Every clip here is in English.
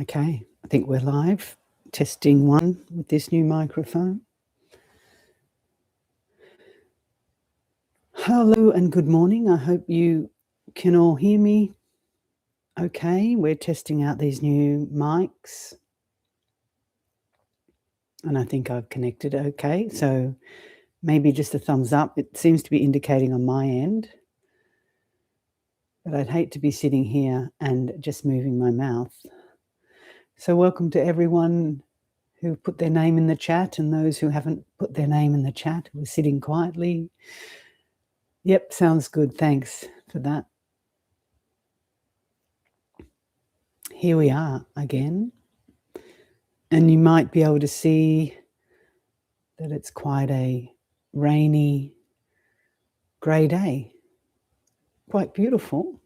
Okay, I think we're live. Testing one with this new microphone. Hello and good morning. I hope you can all hear me. Okay, we're testing out these new mics. And I think I've connected okay. So maybe just a thumbs up. It seems to be indicating on my end. But I'd hate to be sitting here and just moving my mouth. So welcome to everyone who put their name in the chat and those who haven't put their name in the chat, who are sitting quietly. Yep, sounds good. Thanks for that. Here we are again. And you might be able to see that it's quite a rainy, grey day. Quite beautiful.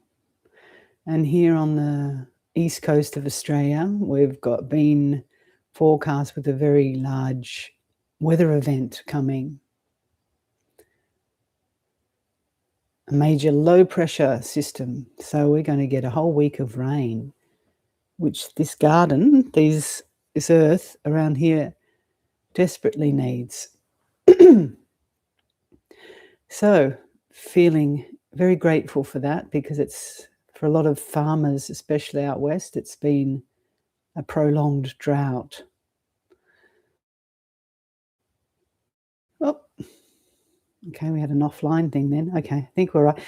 And here on the east coast of Australia, we've been forecast with a very large weather event coming. A major low pressure system. So we're going to get a whole week of rain, which this garden, this earth around here desperately needs. So feeling very grateful for that, because it's, for a lot of farmers, especially out west, it's been a prolonged drought. Oh, okay, we had an offline thing then. Okay, I think we're right.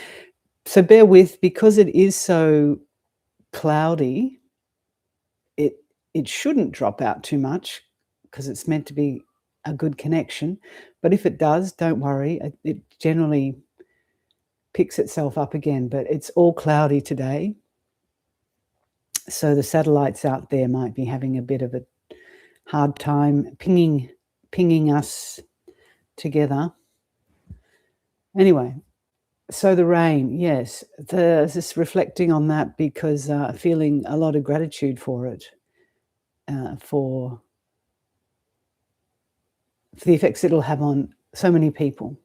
So bear with, because it is so cloudy, it shouldn't drop out too much, because it's meant to be a good connection. But if it does, don't worry. It generally picks itself up again. But it's all cloudy today. So the satellites out there might be having a bit of a hard time pinging us together. Anyway, so the rain, yes, just reflecting on that, because feeling a lot of gratitude for it, for the effects it'll have on so many people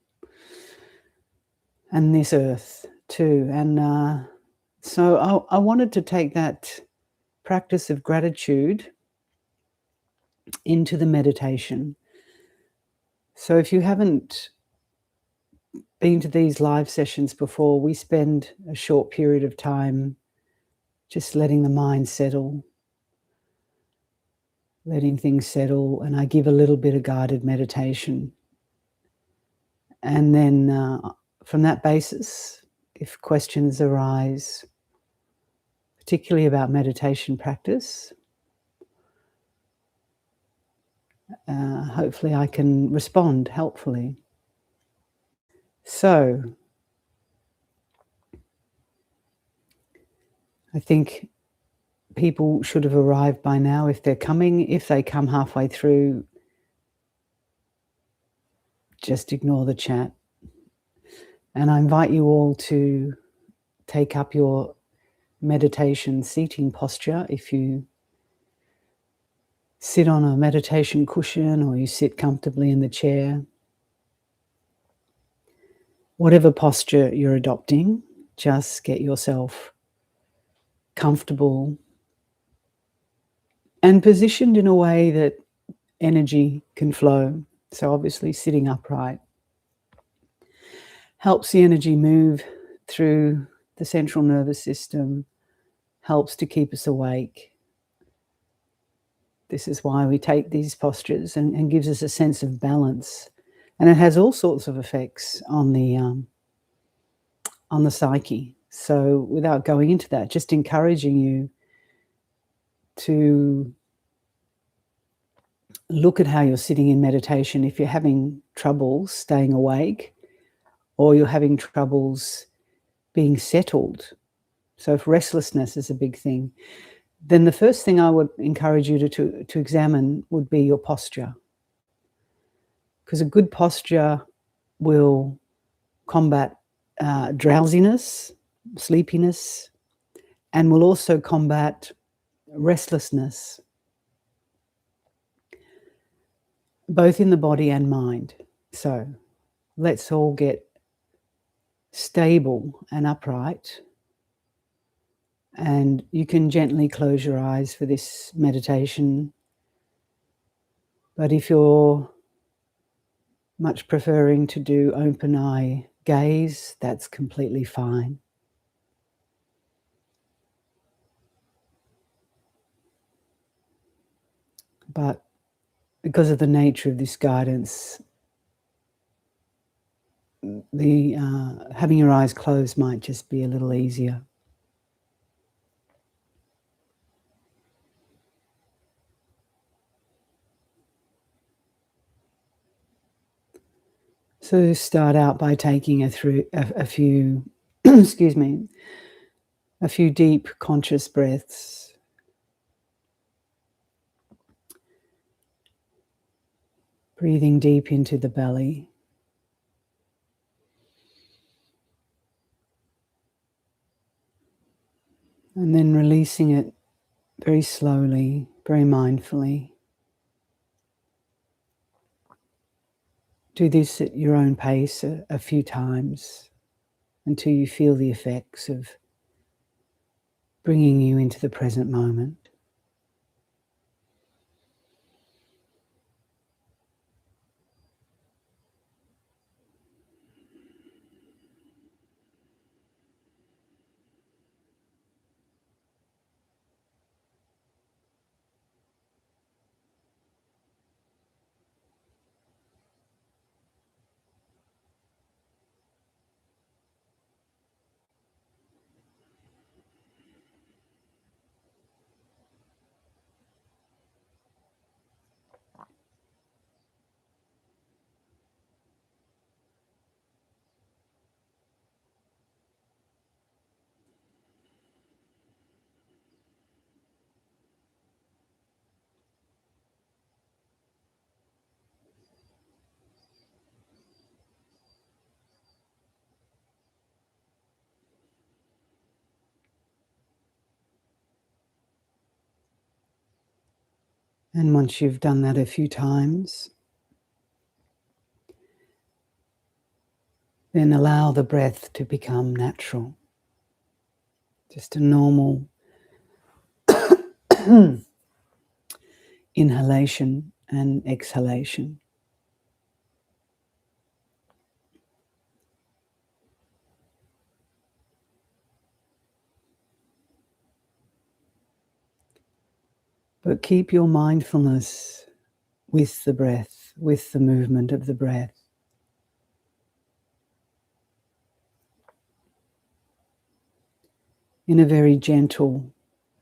and this earth too. And so I wanted to take that practice of gratitude into the meditation. So if you haven't been to these live sessions before, we spend a short period of time just letting the mind settle, letting things settle, and I give a little bit of guided meditation. And then from that basis, if questions arise, particularly about meditation practice, hopefully I can respond helpfully. So I think people should have arrived by now if they're coming. If they come halfway through, just ignore the chat. And I invite you all to take up your meditation seating posture. If you sit on a meditation cushion or you sit comfortably in the chair, whatever posture you're adopting, just get yourself comfortable and positioned in a way that energy can flow. So obviously sitting upright helps the energy move through the central nervous system, helps to keep us awake. This is why we take these postures, and gives us a sense of balance. And it has all sorts of effects on the psyche. So without going into that, just encouraging you to look at how you're sitting in meditation. If you're having trouble staying awake, or you're having troubles being settled, so if restlessness is a big thing, then the first thing I would encourage you to examine would be your posture. Because a good posture will combat drowsiness, sleepiness, and will also combat restlessness, both in the body and mind. So let's all get stable and upright And you can gently close your eyes for this meditation. But if you're much preferring to do open eye gaze, that's completely fine. But because of the nature of this guidance, the having your eyes closed might just be a little easier. So start out by taking a few, excuse me, a few deep conscious breaths. Breathing deep into the belly. And then releasing it very slowly, very mindfully. Do this at your own pace a few times until you feel the effects of bringing you into the present moment. And once you've done that a few times, then allow the breath to become natural. Just a normal inhalation and exhalation. But keep your mindfulness with the breath, with the movement of the breath. In a very gentle,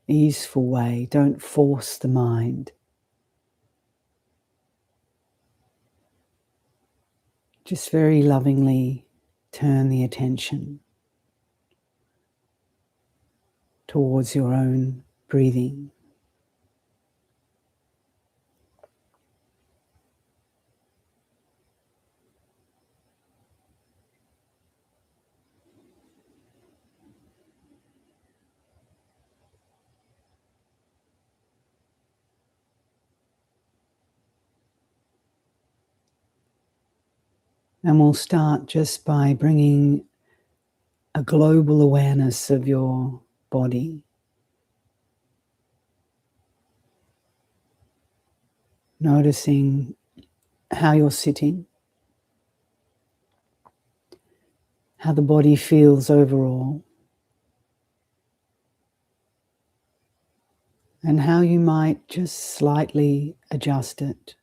easeful way. Don't force the mind. Just very lovingly turn the attention towards your own breathing. And we'll start just by bringing a global awareness of your body. Noticing how you're sitting, how the body feels overall, and how you might just slightly adjust it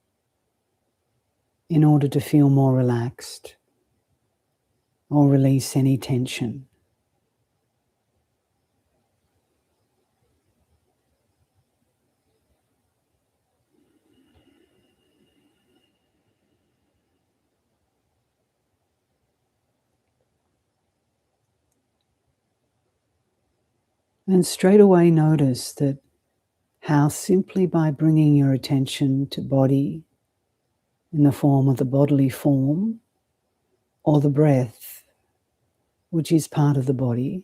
in order to feel more relaxed or release any tension. And straight away notice that how simply by bringing your attention to body in the form of the bodily form or the breath, which is part of the body,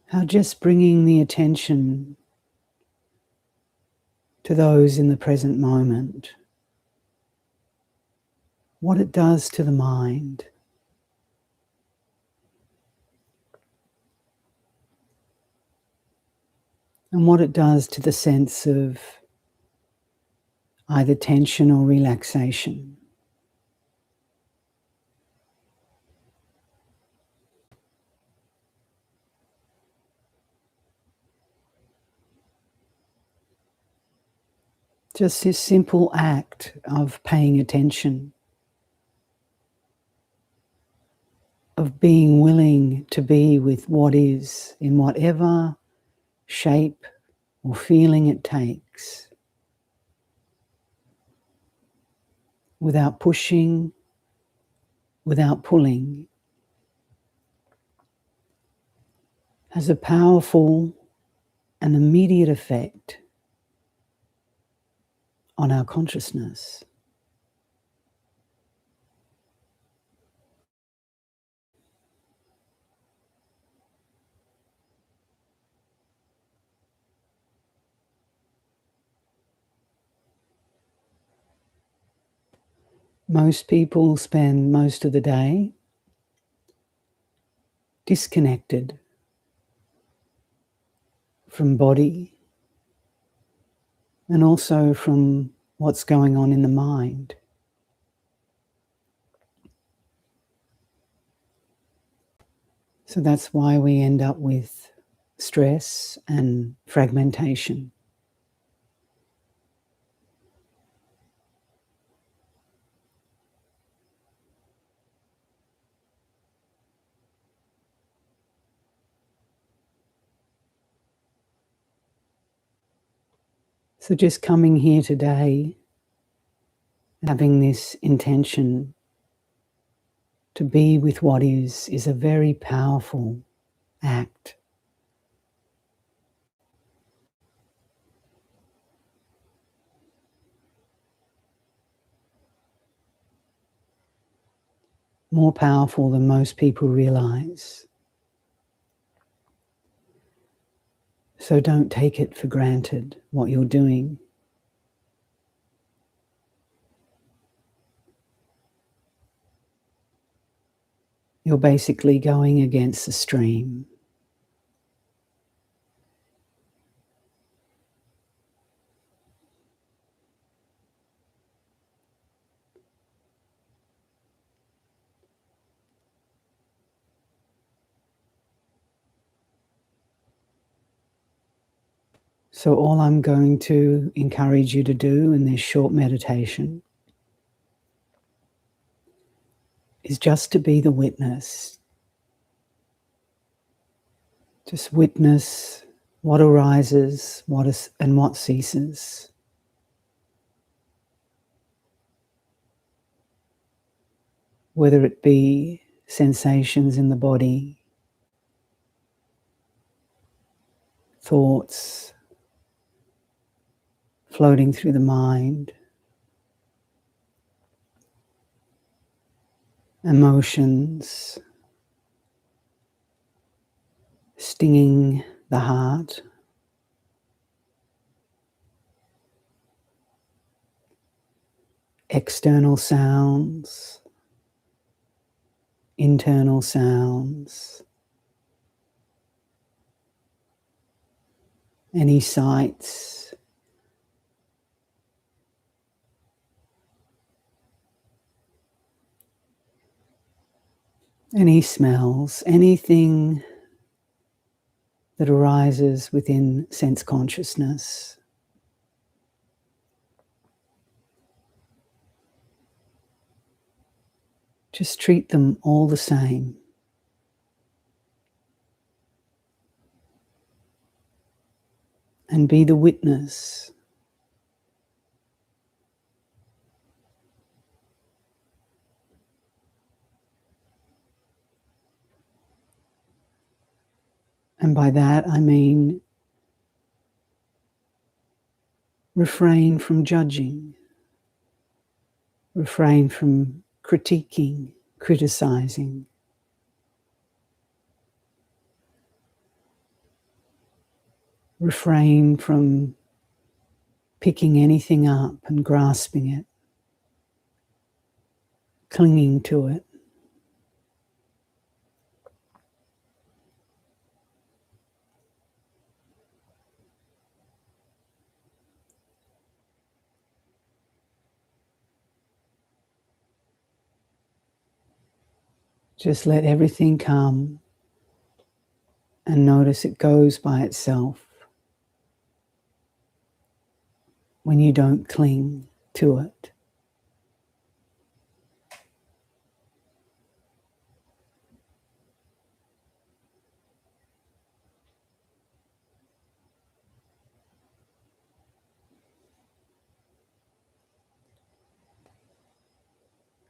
how just bringing the attention to those in the present moment, what it does to the mind. and what it does to the sense of either tension or relaxation. Just this simple act of paying attention, of being willing to be with what is in whatever shape or feeling it takes, without pushing, without pulling, has a powerful and immediate effect on our consciousness. Most people spend most of the day disconnected from body and also from what's going on in the mind. So that's why we end up with stress and fragmentation. So just coming here today, having this intention to be with what is a very powerful act. More powerful than most people realize. So don't take it for granted what you're doing. You're basically going against the stream. So all I'm going to encourage you to do in this short meditation is just to be the witness. Just witness what arises, and what ceases. Whether it be sensations in the body, thoughts floating through the mind, emotions stinging the heart, external sounds, internal sounds, any sights, any smells, anything that arises within sense consciousness. Just treat them all the same. And be the witness. And by that I mean refrain from judging, refrain from critiquing, criticizing. Refrain from picking anything up and grasping it, clinging to it. Just let everything come and notice it goes by itself when you don't cling to it.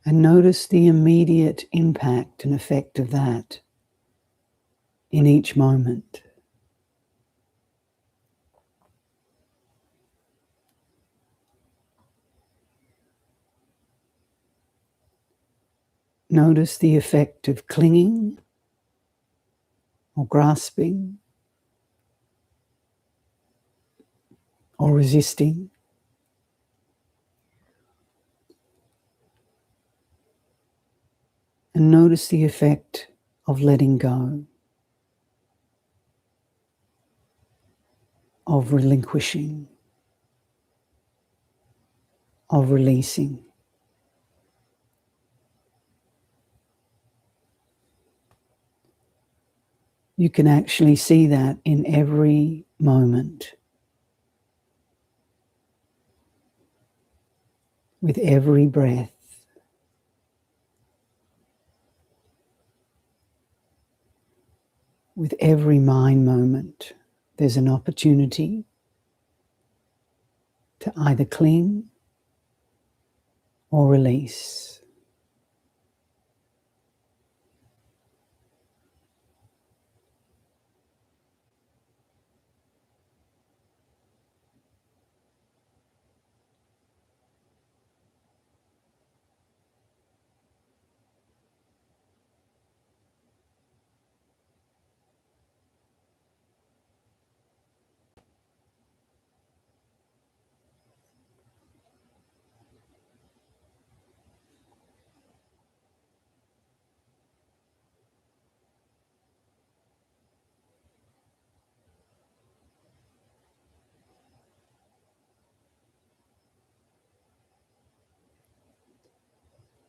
And notice the immediate impact and effect of that in each moment. Notice the effect of clinging or grasping or resisting. And notice the effect of letting go, of relinquishing, of releasing. You can actually see that in every moment, with every breath. With every mind moment, there's an opportunity to either cling or release.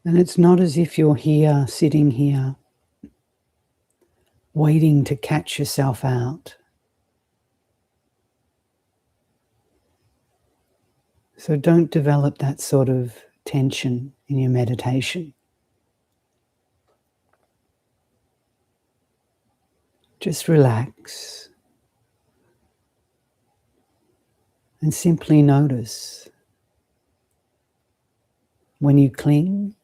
And it's not as if you're here, sitting here, waiting to catch yourself out. So don't develop that sort of tension in your meditation. Just relax and simply notice when you cling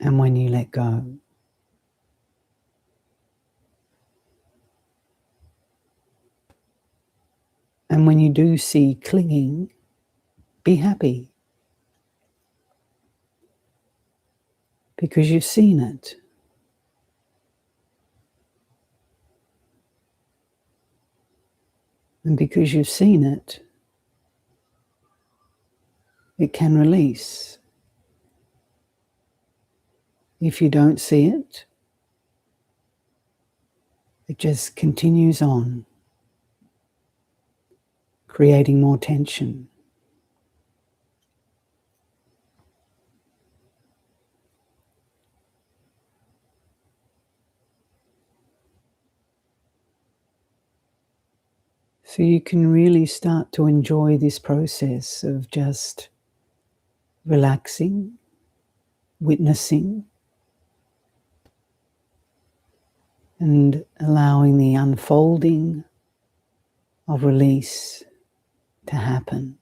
and when you let go. And when you do see clinging, be happy because you've seen it. And because you've seen it, it can release. If you don't see it, it just continues on, creating more tension. So you can really start to enjoy this process of just relaxing, witnessing, and allowing the unfolding of release to happen.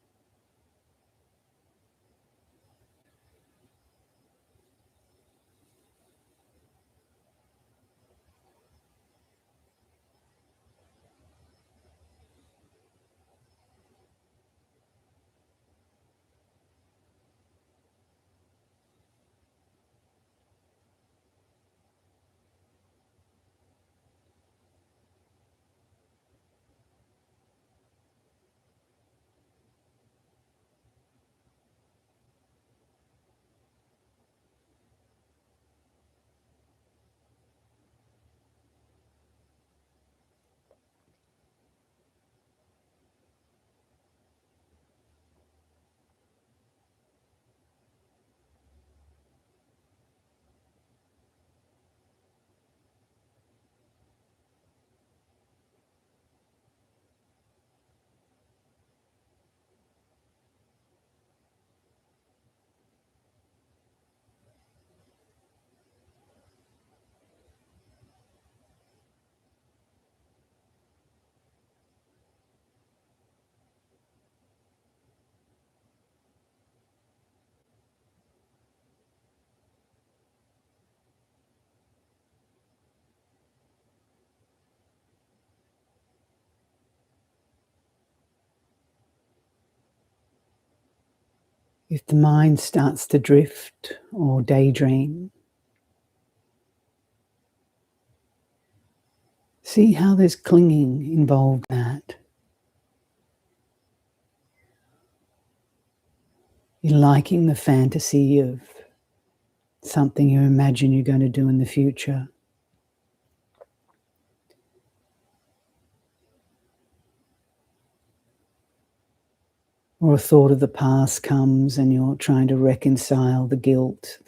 If the mind starts to drift or daydream, see how there's clinging involved in that. You're liking the fantasy of something you imagine you're going to do in the future. Or a thought of the past comes and you're trying to reconcile the guilt,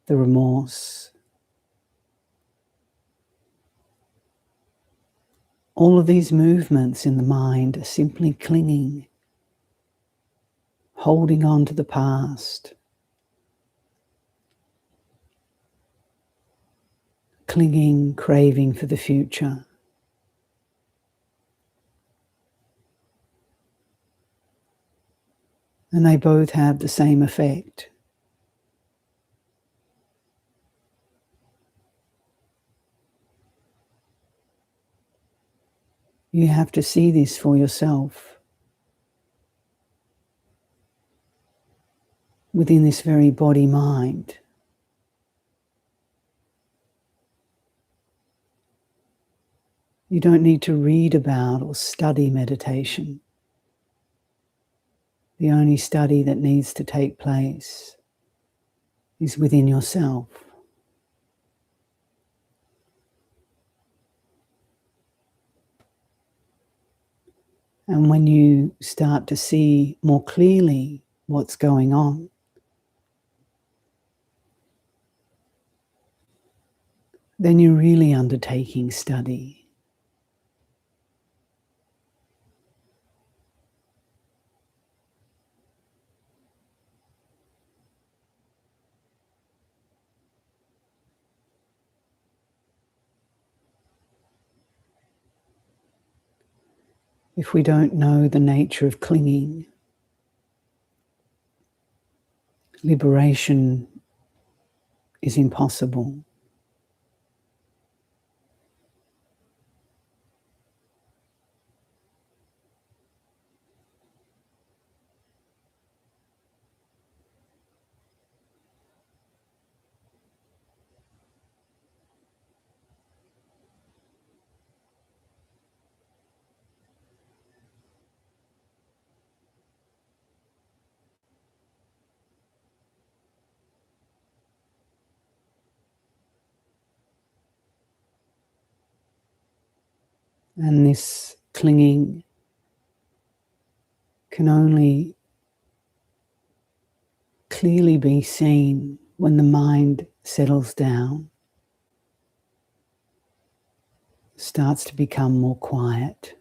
the remorse. All of these movements in the mind are simply clinging, holding on to the past, clinging, craving for the future. And they both have the same effect. You have to see this for yourself. Within this very body-mind. You don't need to read about or study meditation. The only study that needs to take place is within yourself. And when you start to see more clearly what's going on, then you're really undertaking study. If we don't know the nature of clinging, liberation is impossible. And this clinging can only clearly be seen when the mind settles down, starts to become more quiet,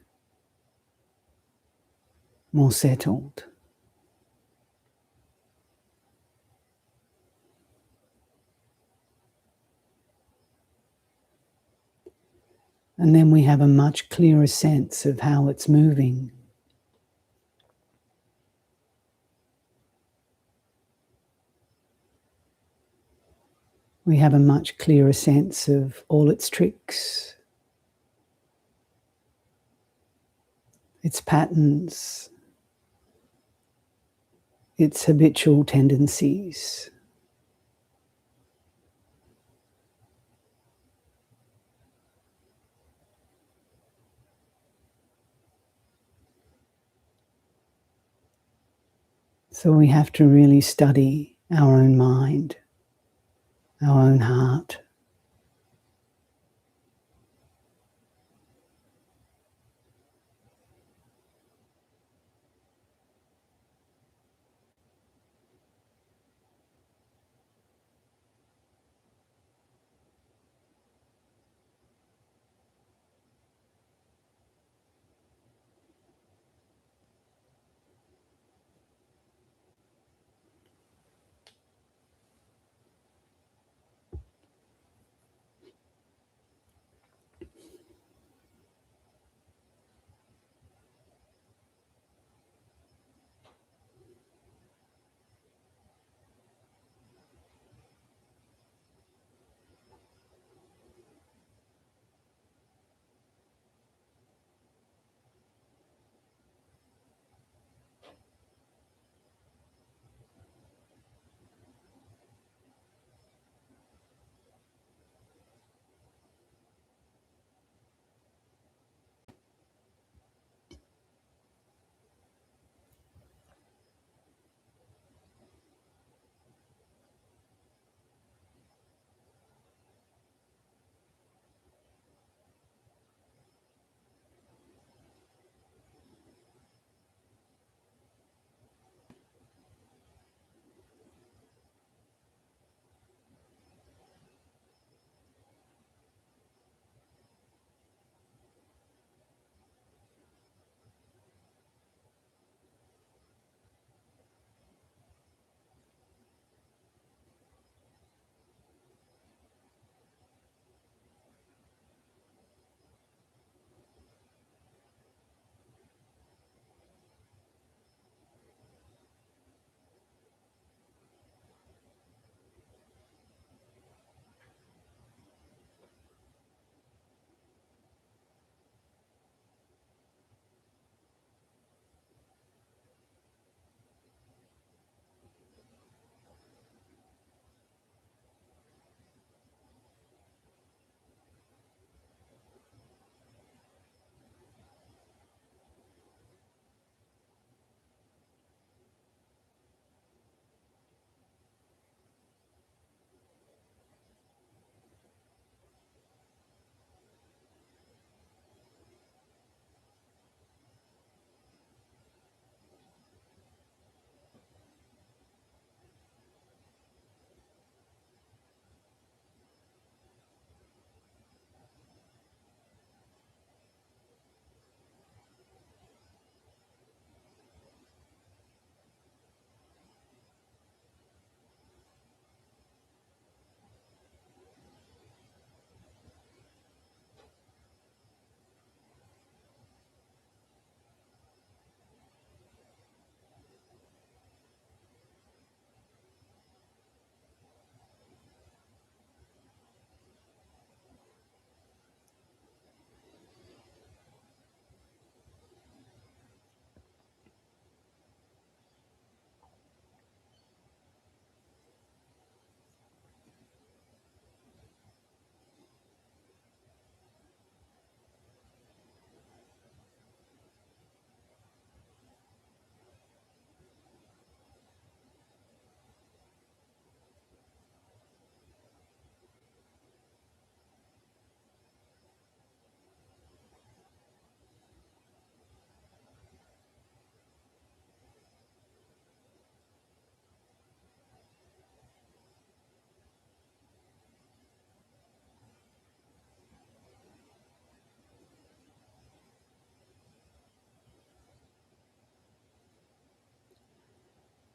more settled. And then we have a much clearer sense of how it's moving. We have a much clearer sense of all its tricks, its patterns, its habitual tendencies. So we have to really study our own mind, our own heart.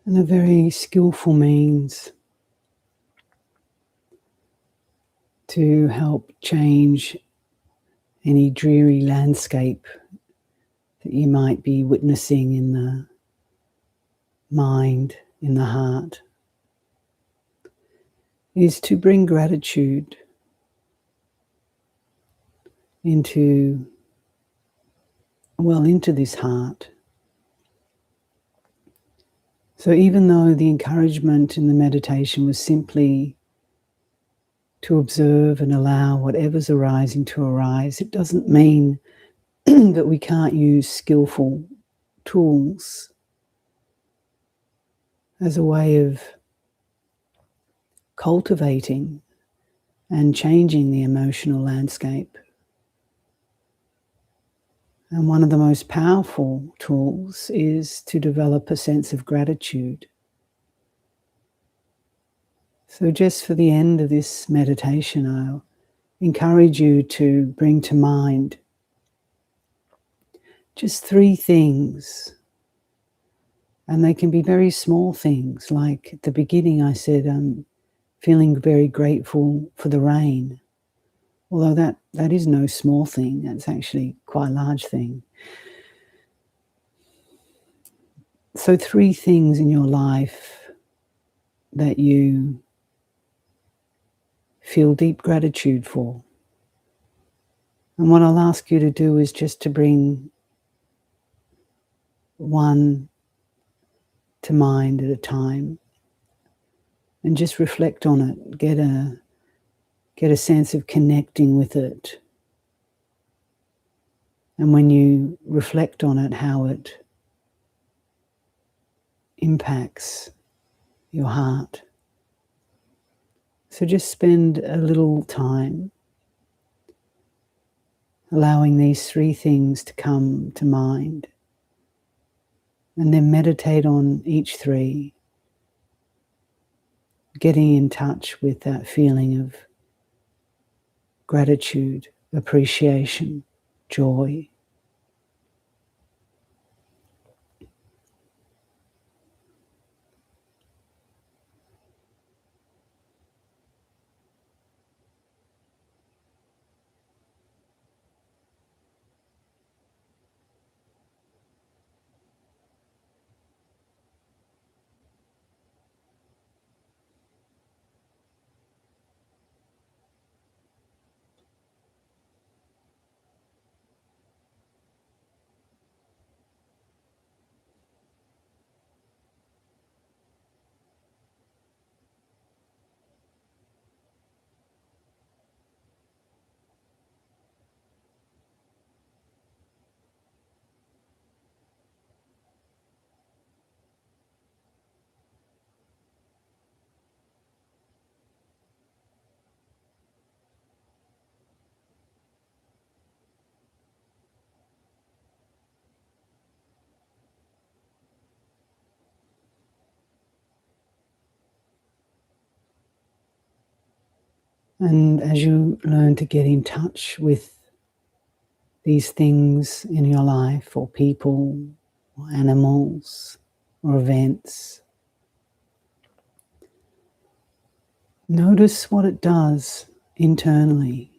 and a very skillful means to help change any dreary landscape that you might be witnessing in the mind, in the heart, is to bring gratitude into this heart. So even though the encouragement in the meditation was simply to observe and allow whatever's arising to arise, it doesn't mean that we can't use skillful tools as a way of cultivating and changing the emotional landscape. And one of the most powerful tools is to develop a sense of gratitude. So just for the end of this meditation, I'll encourage you to bring to mind just 3 things. And they can be very small things. Like at the beginning I said, I'm feeling very grateful for the rain. Although that is no small thing. That's actually quite a large thing. So 3 things in your life that you feel deep gratitude for. And what I'll ask you to do is just to bring one to mind at a time and just reflect on it. Get a sense of connecting with it. And when you reflect on it, how it impacts your heart. So just spend a little time allowing these 3 things to come to mind, and then meditate on each 3, getting in touch with that feeling of gratitude, appreciation, joy. And as you learn to get in touch with these things in your life, or people, or animals, or events, notice what it does internally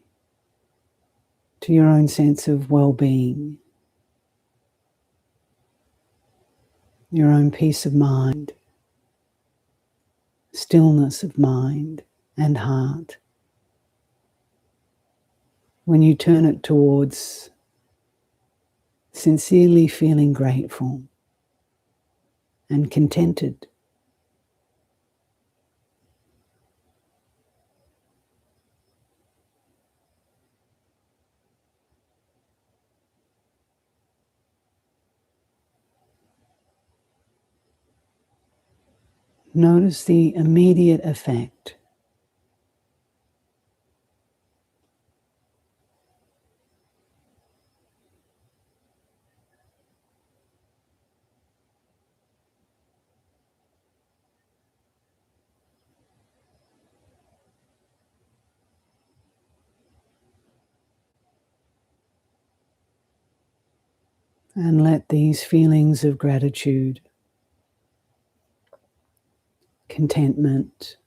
to your own sense of well-being, your own peace of mind, stillness of mind and heart, when you turn it towards sincerely feeling grateful and contented. Notice the immediate effect. And let these feelings of gratitude contentment,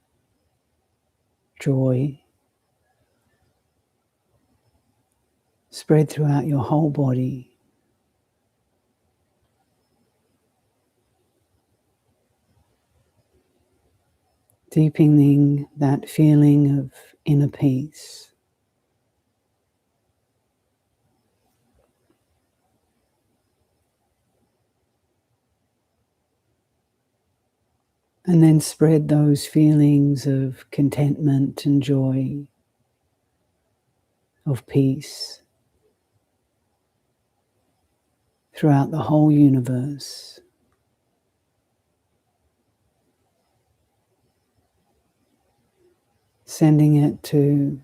joy, spread throughout your whole body. Deepening that feeling of inner peace. And then spread those feelings of contentment and joy, of peace, throughout the whole universe. Sending it to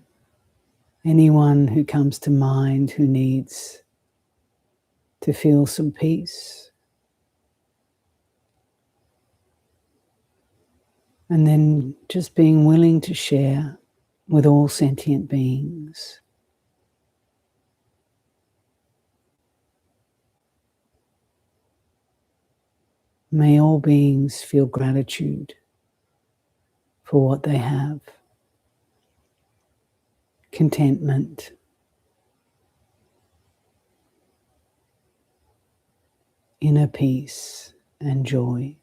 anyone who comes to mind who needs to feel some peace. And then just being willing to share with all sentient beings. May all beings feel gratitude for what they have. Contentment, inner peace and joy.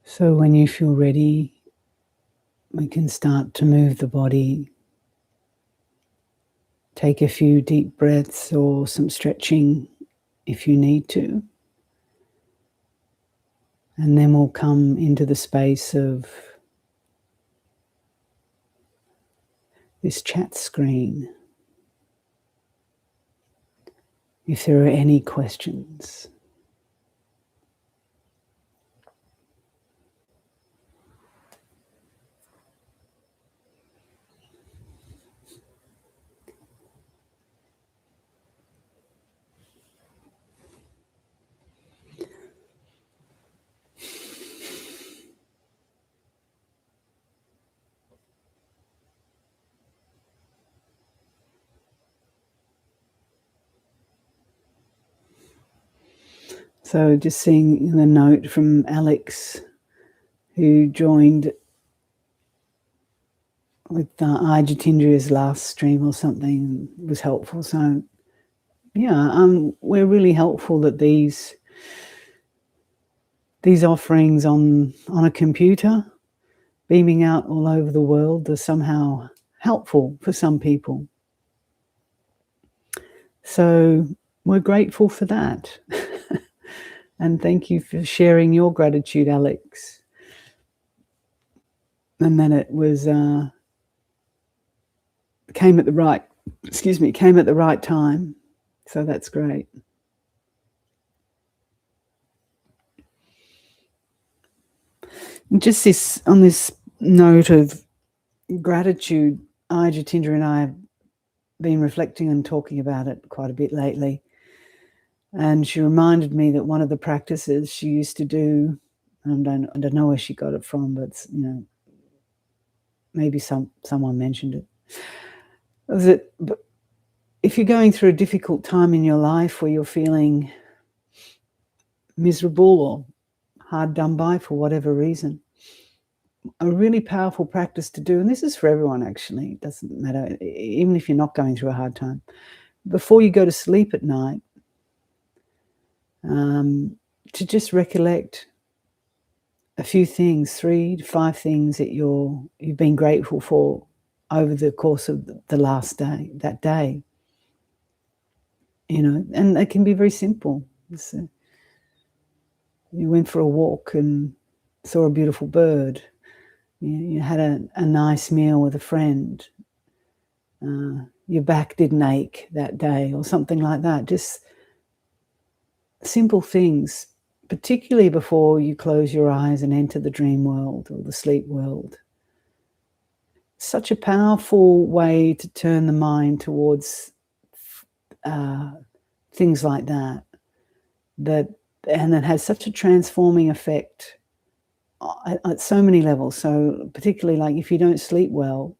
So when you feel ready, we can start to move the body. Take a few deep breaths or some stretching if you need to. And then we'll come into the space of this chat screen. If there are any questions. So just seeing the note from Alex, who joined with Jitendriya's last stream or something, was helpful. So yeah, we're really helpful that these offerings on a computer beaming out all over the world are somehow helpful for some people. So we're grateful for that. And thank you for sharing your gratitude, Alex. And then it was came at the right time. So that's great. Just on this note of gratitude, Jitendra and I have been reflecting and talking about it quite a bit lately. And she reminded me that one of the practices she used to do, and I don't know where she got it from, but maybe someone mentioned it, was that if you're going through a difficult time in your life where you're feeling miserable or hard done by for whatever reason, a really powerful practice to do, and this is for everyone actually, it doesn't matter, even if you're not going through a hard time, before you go to sleep at night, to just recollect a few things, 3 to 5 things that you've been grateful for over the course of the last day, that day. And it can be very simple. You went for a walk and saw a beautiful bird. You had a nice meal with a friend. Your back didn't ache that day or something like that. Just simple things, particularly before you close your eyes and enter the dream world or the sleep world. Such a powerful way to turn the mind towards things like that, and it has such a transforming effect at so many levels. So particularly, like, if you don't sleep well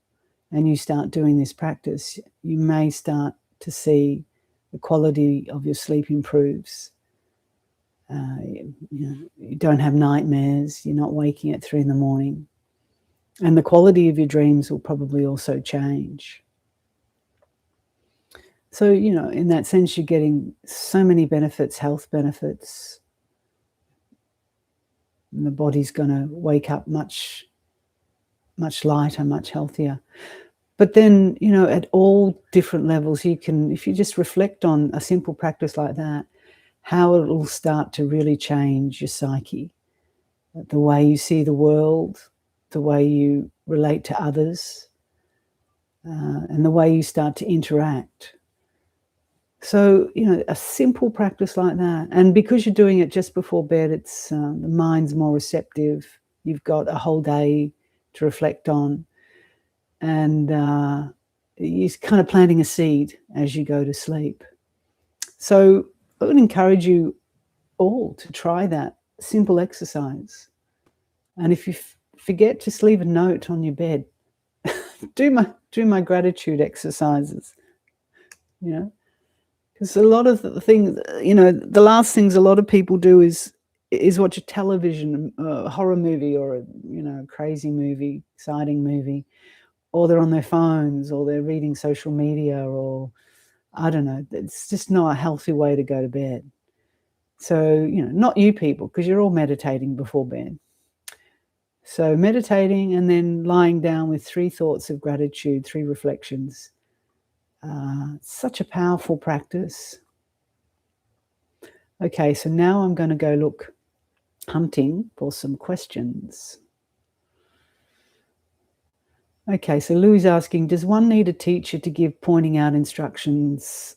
and you start doing this practice, you may start to see the quality of your sleep improves. You don't have nightmares, you're not waking at 3 a.m, and the quality of your dreams will probably also change. So, in that sense, you're getting so many benefits, health benefits. And the body's going to wake up much, much lighter, much healthier. But then, at all different levels, you can, if you just reflect on a simple practice like that, how it will start to really change your psyche, the way you see the world, the way you relate to others, and the way you start to interact. So, a simple practice like that. And because you're doing it just before bed, it's the mind's more receptive. You've got a whole day to reflect on. And you're kind of planting a seed as you go to sleep. So I would encourage you all to try that simple exercise. And if you forget, just leave a note on your bed. do my gratitude exercises, because a lot of the things, the last things a lot of people do is watch a television, a horror movie, or a crazy movie, exciting movie, or they're on their phones, or they're reading social media, or I don't know. It's just not a healthy way to go to bed. So, not you people, because you're all meditating before bed. So meditating and then lying down with 3 thoughts of gratitude, 3 reflections. Such a powerful practice. Okay, so now I'm going to go look hunting for some questions. Okay, so Louis asking, does one need a teacher to give pointing out instructions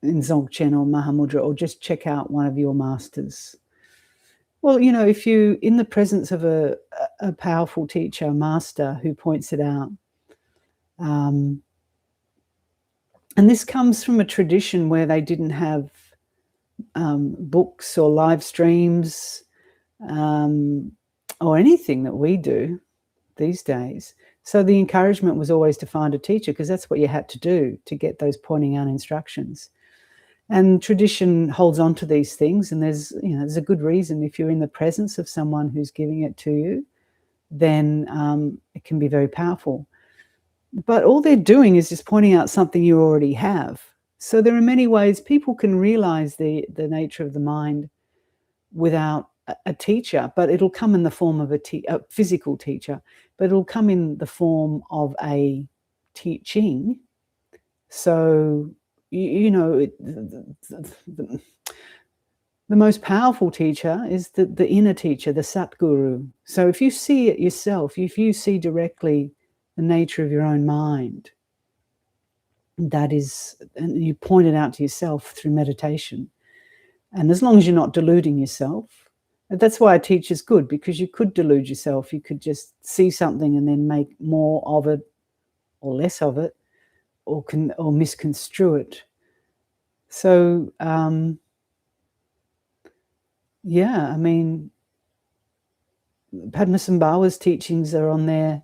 in Dzogchen or Mahamudra, or just check out one of your masters? Well, if you're in the presence of a powerful teacher, master, who points it out, and this comes from a tradition where they didn't have books or live streams or anything that we do these days. So the encouragement was always to find a teacher, because that's what you had to do to get those pointing out instructions. And tradition holds on to these things, and there's a good reason. If you're in the presence of someone who's giving it to you, then it can be very powerful. But all they're doing is just pointing out something you already have. So there are many ways people can realize the nature of the mind without a teacher, but it'll come in the form of a physical teacher, but it'll come in the form of a teaching. So, the most powerful teacher is the inner teacher, the Satguru. So if you see it yourself, if you see directly the nature of your own mind, that is, and you point it out to yourself through meditation. And as long as you're not deluding yourself, that's why a teacher's good, because you could delude yourself. You could just see something and then make more of it or less of it, or misconstrue it. So, yeah, I mean, Padmasambhava's teachings are on there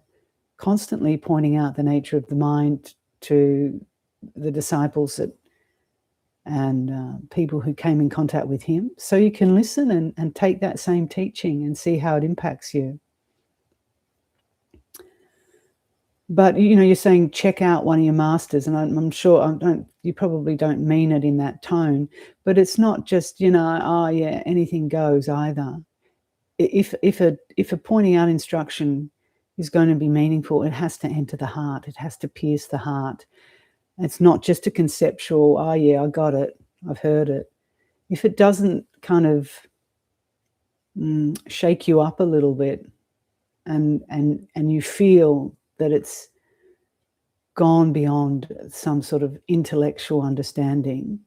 constantly pointing out the nature of the mind to the disciples and people who came in contact with him. So you can listen and take that same teaching and see how it impacts you. But, you're saying check out one of your masters, and I'm sure you probably don't mean it in that tone, but it's not just, anything goes either. If a pointing out instruction is going to be meaningful, it has to enter the heart. It has to pierce the heart. It's not just a conceptual, I got it, I've heard it. If it doesn't kind of shake you up a little bit, and you feel that it's gone beyond some sort of intellectual understanding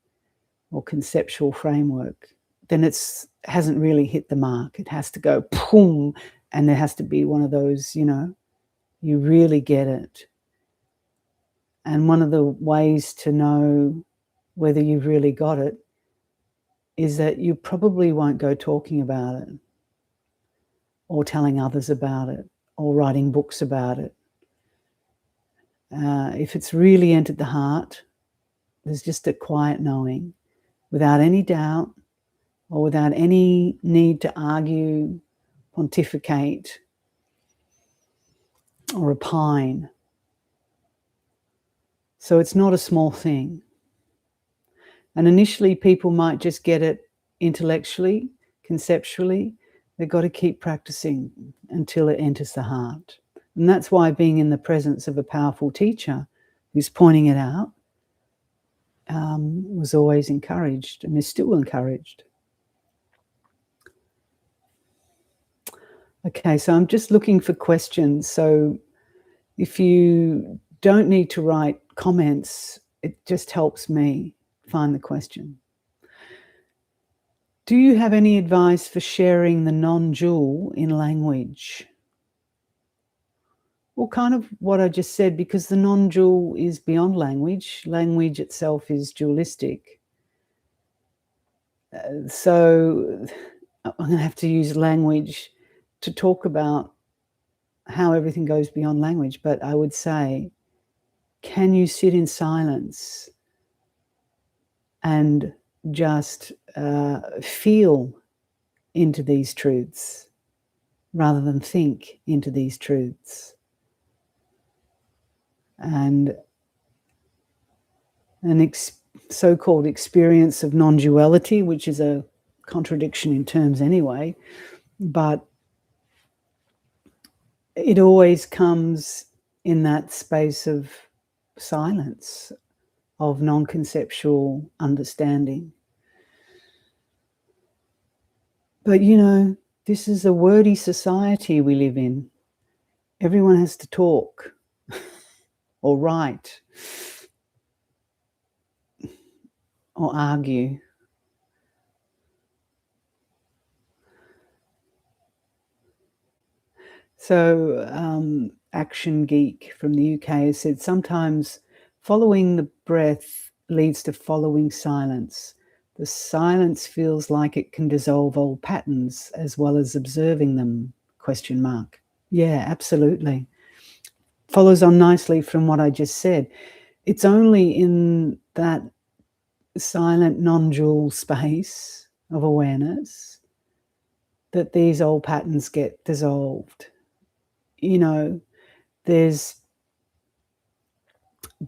or conceptual framework, then it's hasn't really hit the mark. It has to go boom, and there has to be one of those, you really get it. And one of the ways to know whether you've really got it is that you probably won't go talking about it or telling others about it or writing books about it. If it's really entered the heart, there's just a quiet knowing without any doubt or without any need to argue, pontificate, or opine. So it's not a small thing. And initially, people might just get it intellectually, conceptually. They've got to keep practicing until it enters the heart. And that's why being in the presence of a powerful teacher who's pointing it out was always encouraged and is still encouraged. Okay, so I'm just looking for questions. So if you don't need to write comments, it just helps me find the question. Do you have any advice for sharing the non-dual in language? Well, kind of what I just said, because the non-dual is beyond language. Language itself is dualistic. So I'm going to have to use language to talk about how everything goes beyond language. But I would say, can you sit in silence and just feel into these truths rather than think into these truths? And an so-called experience of non-duality, which is a contradiction in terms anyway, but it always comes in that space of silence, of non-conceptual understanding. But this is a wordy society we live in. Everyone has to talk or write or argue. So Action Geek from the UK has said, sometimes following the breath leads to following silence. The silence feels like it can dissolve old patterns as well as observing them, ? Yeah, absolutely. Follows on nicely from what I just said. It's only in that silent, non-dual space of awareness that these old patterns get dissolved.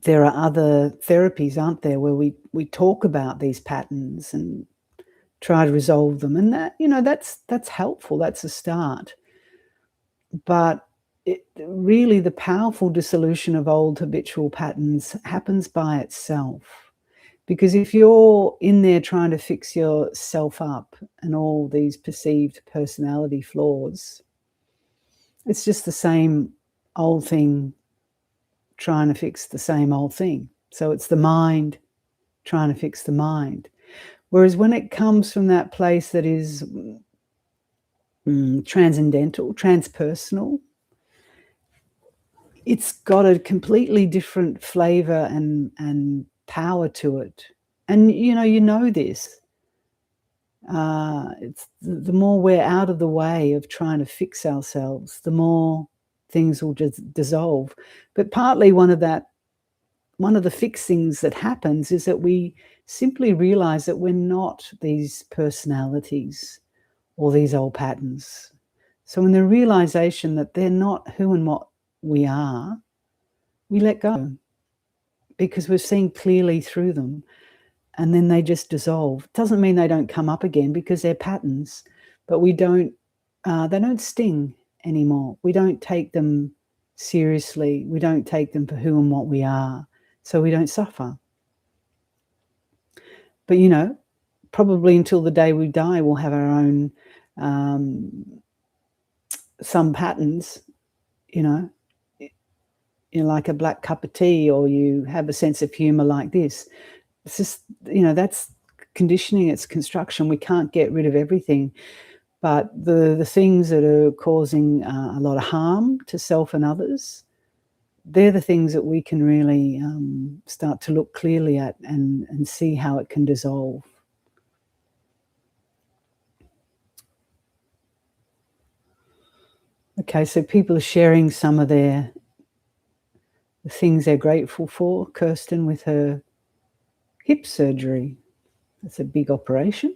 There are other therapies, aren't there, where we talk about these patterns and try to resolve them, and that's helpful. That's a start. But really, the powerful dissolution of old habitual patterns happens by itself. Because if you're in there trying to fix yourself up and all these perceived personality flaws, it's just the same old thing trying to fix the same old thing. So it's the mind trying to fix the mind. Whereas when it comes from that place that is transcendental, transpersonal, it's got a completely different flavor and power to it. And you know this. It's the more we're out of the way of trying to fix ourselves, the more things will just dissolve. But partly one of the fixings that happens is that we simply realize that we're not these personalities or these old patterns. So in the realization that they're not who and what we are, we let go because we've seen clearly through them, and then they just dissolve. Doesn't mean they don't come up again because they're patterns, but they don't sting anymore. We don't take them seriously. We don't take them for who and what we are, so we don't suffer. But probably until the day we die, we'll have our own some patterns, like a black cup of tea, or you have a sense of humor like this. It's just, that's conditioning, it's construction. We can't get rid of everything. But the things that are causing a lot of harm to self and others, they're the things that we can really start to look clearly at and see how it can dissolve. Okay, so people are sharing some of the things they're grateful for. Kirsten with her hip surgery. That's a big operation.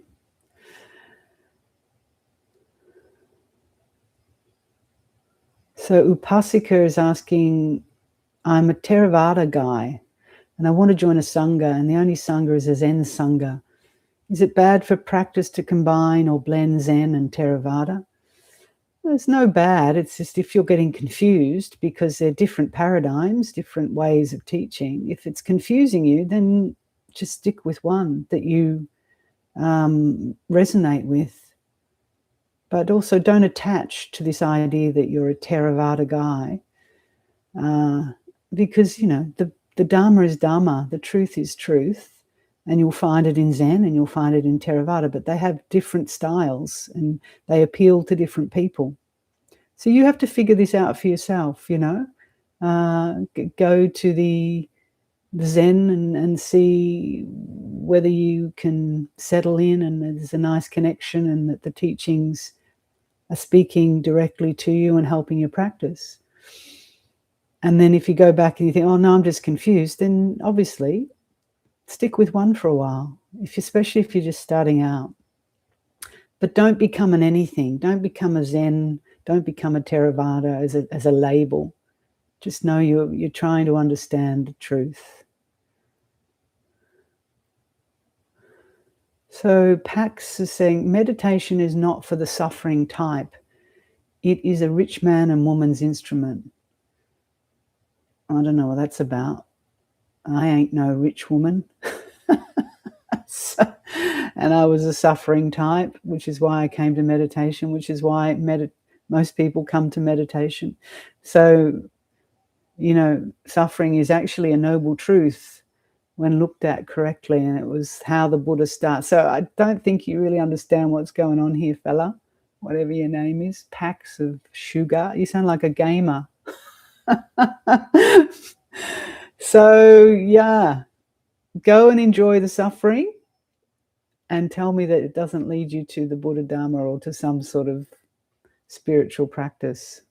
So Upasika is asking, I'm a Theravada guy and I want to join a Sangha, and the only Sangha is a Zen Sangha. Is it bad for practice to combine or blend Zen and Theravada? There's no bad. It's just if you're getting confused because they're different paradigms, different ways of teaching, if it's confusing you, then just stick with one that you resonate with. But also don't attach to this idea that you're a Theravada guy because, you know, the Dharma is Dharma, the truth is truth, and you'll find it in Zen and you'll find it in Theravada, but they have different styles and they appeal to different people. So you have to figure this out for yourself, you know. Go to the Zen and see whether you can settle in and there's a nice connection and that the teachings are speaking directly to you and helping your practice. And then if you go back and you think, oh, no, I'm just confused, then obviously stick with one for a while, especially if you're just starting out. But don't become an anything. Don't become a Zen. Don't become a Theravada as a label. Just know you're trying to understand the truth. So Pax is saying, meditation is not for the suffering type. It is a rich man and woman's instrument. I don't know what that's about. I ain't no rich woman. So, and I was a suffering type, which is why I came to meditation, which is why most people come to meditation. So, you know, suffering is actually a noble truth when looked at correctly, and it was how the Buddha starts. So I don't think you really understand what's going on here, fella, whatever your name is. Packs of sugar. You sound like a gamer. So, yeah, go and enjoy the suffering and tell me that it doesn't lead you to the Buddha Dharma or to some sort of spiritual practice.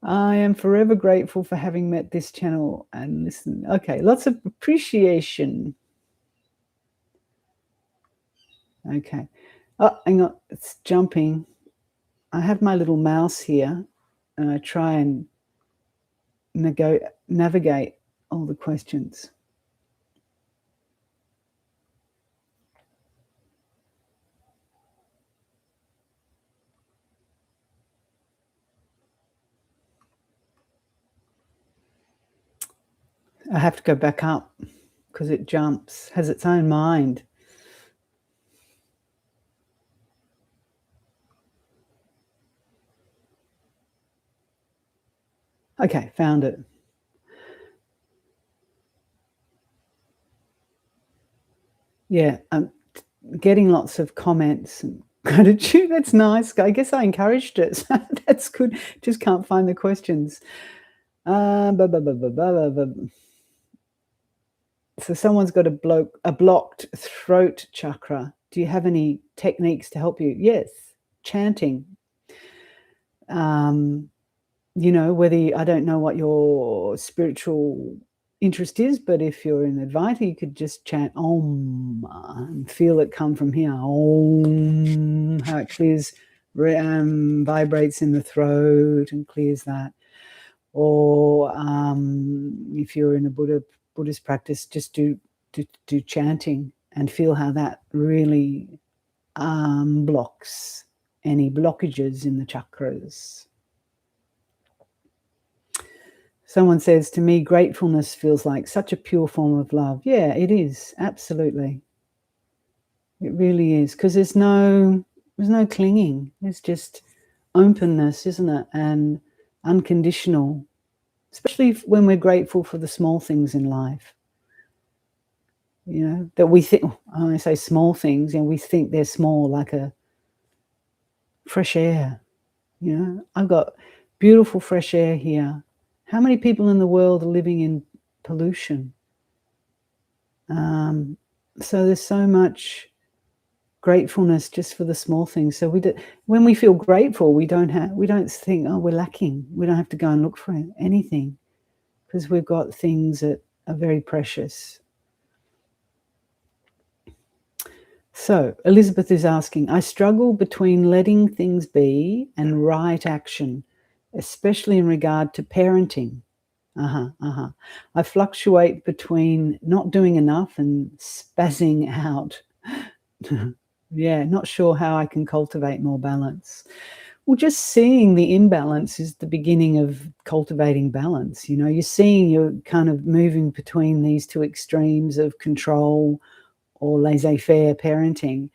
I am forever grateful for having met this channel and listen. Okay, lots of appreciation. Okay. Oh, hang on, it's jumping. I have my little mouse here and I try and navigate all the questions. I have to go back up because it jumps, has its own mind. Okay, found it. Yeah, I'm getting lots of comments and gratitude. That's nice. I guess I encouraged it. So that's good. Just can't find the questions. So someone's got a blocked throat chakra. Do you have any techniques to help you? Yes, chanting. You know, I don't know what your spiritual interest is, but if you're in Advaita, you could just chant Om and feel it come from here. Om, how it clears, vibrates in the throat and clears that. Or if you're in a Buddhist practice, just do chanting and feel how that really blocks any blockages in the chakras. Someone says to me, gratefulness feels like such a pure form of love. Yeah, it is. Absolutely. It really is. Because there's no clinging. It's just openness, isn't it? And unconditional, especially when we're grateful for the small things in life. that we think, I say small things, and we think they're small, like a fresh air. I've got beautiful fresh air here. How many people in the world are living in pollution? So there's so much gratefulness just for the small things. So when we feel grateful, we don't think, oh, we're lacking. We don't have to go and look for anything, because we've got things that are very precious. So Elizabeth is asking, I struggle between letting things be and right action, especially in regard to parenting. I fluctuate between not doing enough and spazzing out. Yeah, not sure how I can cultivate more balance. Well, just seeing the imbalance is the beginning of cultivating balance. You're seeing you're kind of moving between these two extremes of control or laissez-faire parenting,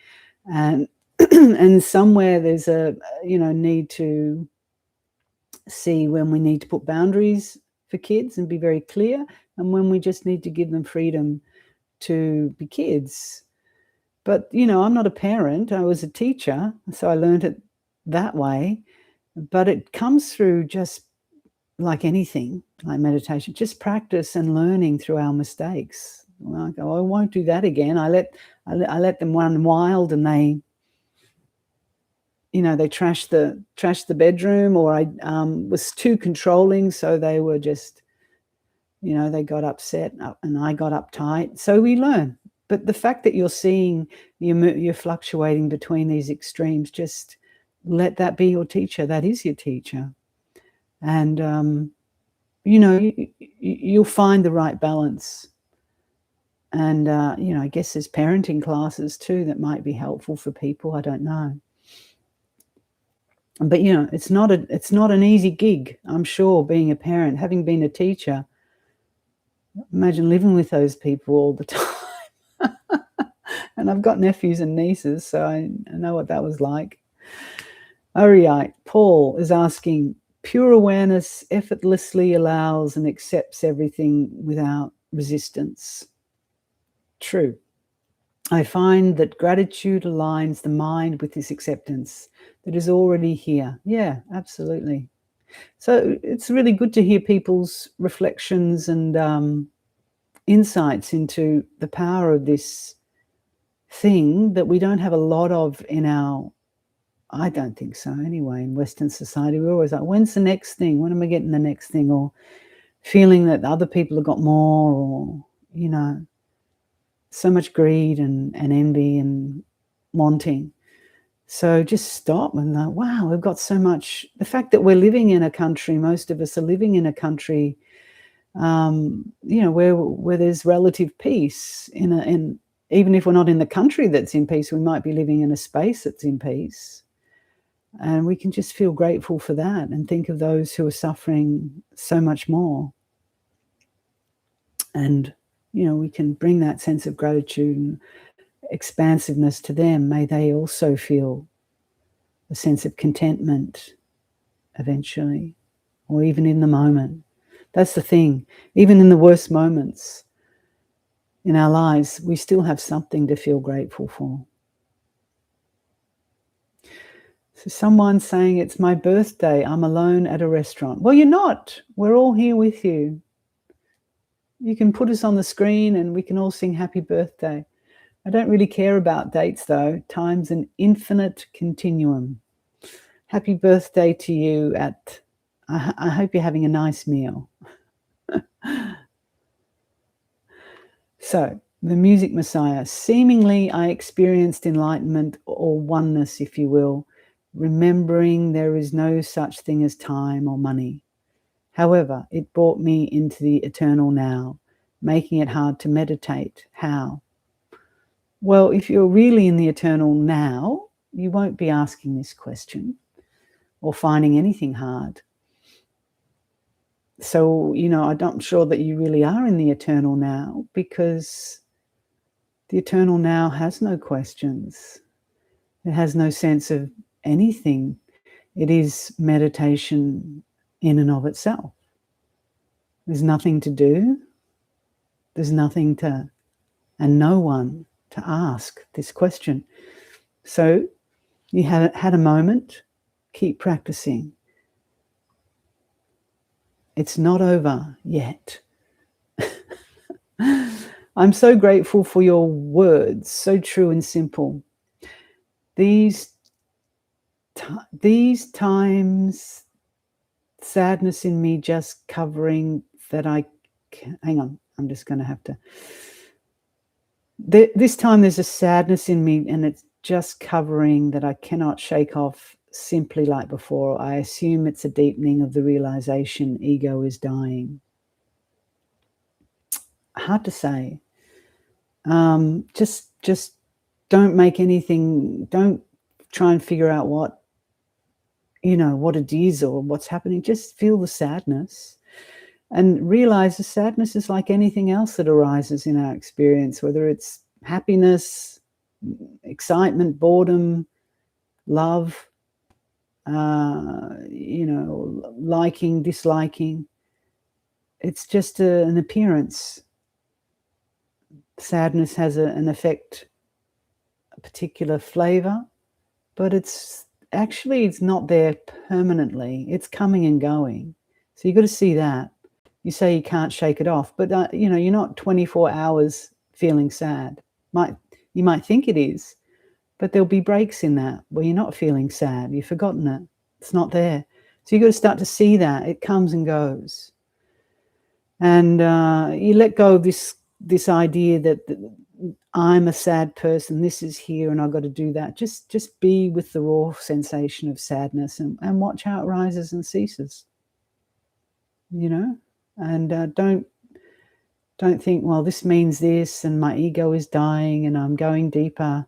and and somewhere there's a need to see when we need to put boundaries for kids and be very clear, and when we just need to give them freedom to be kids. But I'm not a parent. I was a teacher, so I learned it that way. But it comes through, just like anything, like meditation, just practice and learning through our mistakes. Well, I go, I won't do that again. I let them run wild, and they trash the bedroom, or I was too controlling, so they were just, they got upset and I got uptight. So we learn. But the fact that you're seeing you're fluctuating between these extremes, just let that be your teacher. That is your teacher. And you'll find the right balance. And I guess there's parenting classes too that might be helpful for people. I don't know. But it's not an easy gig, I'm sure, being a parent. Having been a teacher, imagine living with those people all the time. And I've got nephews and nieces, so I know what that was like. All right, Paul is asking, pure awareness effortlessly allows and accepts everything without resistance. True. I find that gratitude aligns the mind with this acceptance that is already here. Yeah, absolutely. So it's really good to hear people's reflections and insights into the power of this thing that we don't have a lot of in I don't think so anyway, in Western society. We're always like, when's the next thing? When am I getting the next thing? Or feeling that other people have got more, or, so much greed and envy and wanting. So just stop and like, wow, we've got so much. The fact that we're living in a country, most of us are living in a country, where there's relative peace, and even if we're not in the country that's in peace, we might be living in a space that's in peace. And we can just feel grateful for that and think of those who are suffering so much more. And, we can bring that sense of gratitude and expansiveness to them. May they also feel a sense of contentment eventually, or even in the moment. That's the thing. Even in the worst moments in our lives, we still have something to feel grateful for. So someone's saying, it's my birthday, I'm alone at a restaurant. Well, you're not. We're all here with you. You can put us on the screen and we can all sing happy birthday. I don't really care about dates, though. Time's an infinite continuum. Happy birthday to you I hope you're having a nice meal. So, the Music Messiah. Seemingly, I experienced enlightenment, or oneness, if you will, remembering there is no such thing as time or money. However, it brought me into the eternal now, making it hard to meditate. How? Well, if you're really in the eternal now, you won't be asking this question or finding anything hard. So, I'm not sure that you really are in the eternal now, because the eternal now has no questions. It has no sense of anything. It is meditation in and of itself. There's nothing to do. There's nothing to and no one to ask this question. So you had a moment, keep practicing. It's not over yet. I'm so grateful for your words, so true and simple. These times, sadness in me just covering that hang on, I'm just going to have to. This time there's a sadness in me and it's just covering that I cannot shake off simply like before. I assume it's a deepening of the realization ego is dying. Hard to say. Just don't make anything, don't try and figure out what it is or what's happening. Just feel the sadness and realize the sadness is like anything else that arises in our experience, whether it's happiness, excitement, boredom, love, liking, disliking. It's just an appearance. Sadness has an effect, a particular flavor, but it's not there permanently. It's coming and going. So you've got to see that. You say you can't shake it off, but you're not 24 hours feeling sad. You might think it is, but there'll be breaks in that where you're not feeling sad. You've forgotten it. It's not there. So you've got to start to see that. It comes and goes. And you let go of this idea that I'm a sad person, this is here and I've got to do that. Just be with the raw sensation of sadness and watch how it rises and ceases. And don't think, well, this means this and my ego is dying and I'm going deeper.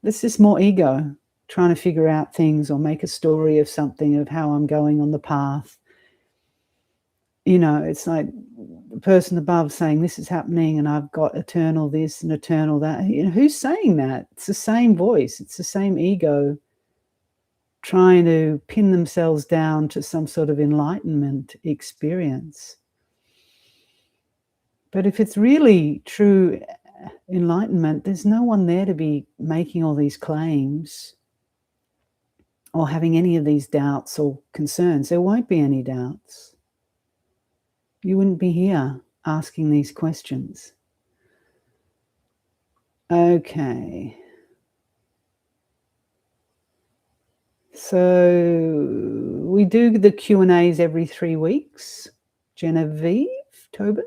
This is more ego trying to figure out things or make a story of something, of how I'm going on the path. It's like the person above saying this is happening and I've got eternal this and eternal that. Who's saying that? It's the same voice. It's the same ego trying to pin themselves down to some sort of enlightenment experience. But if it's really true enlightenment, there's no one there to be making all these claims or having any of these doubts or concerns. There won't be any doubts. You wouldn't be here asking these questions. Okay. So we do the Q&As every 3 weeks, Genevieve Tobin.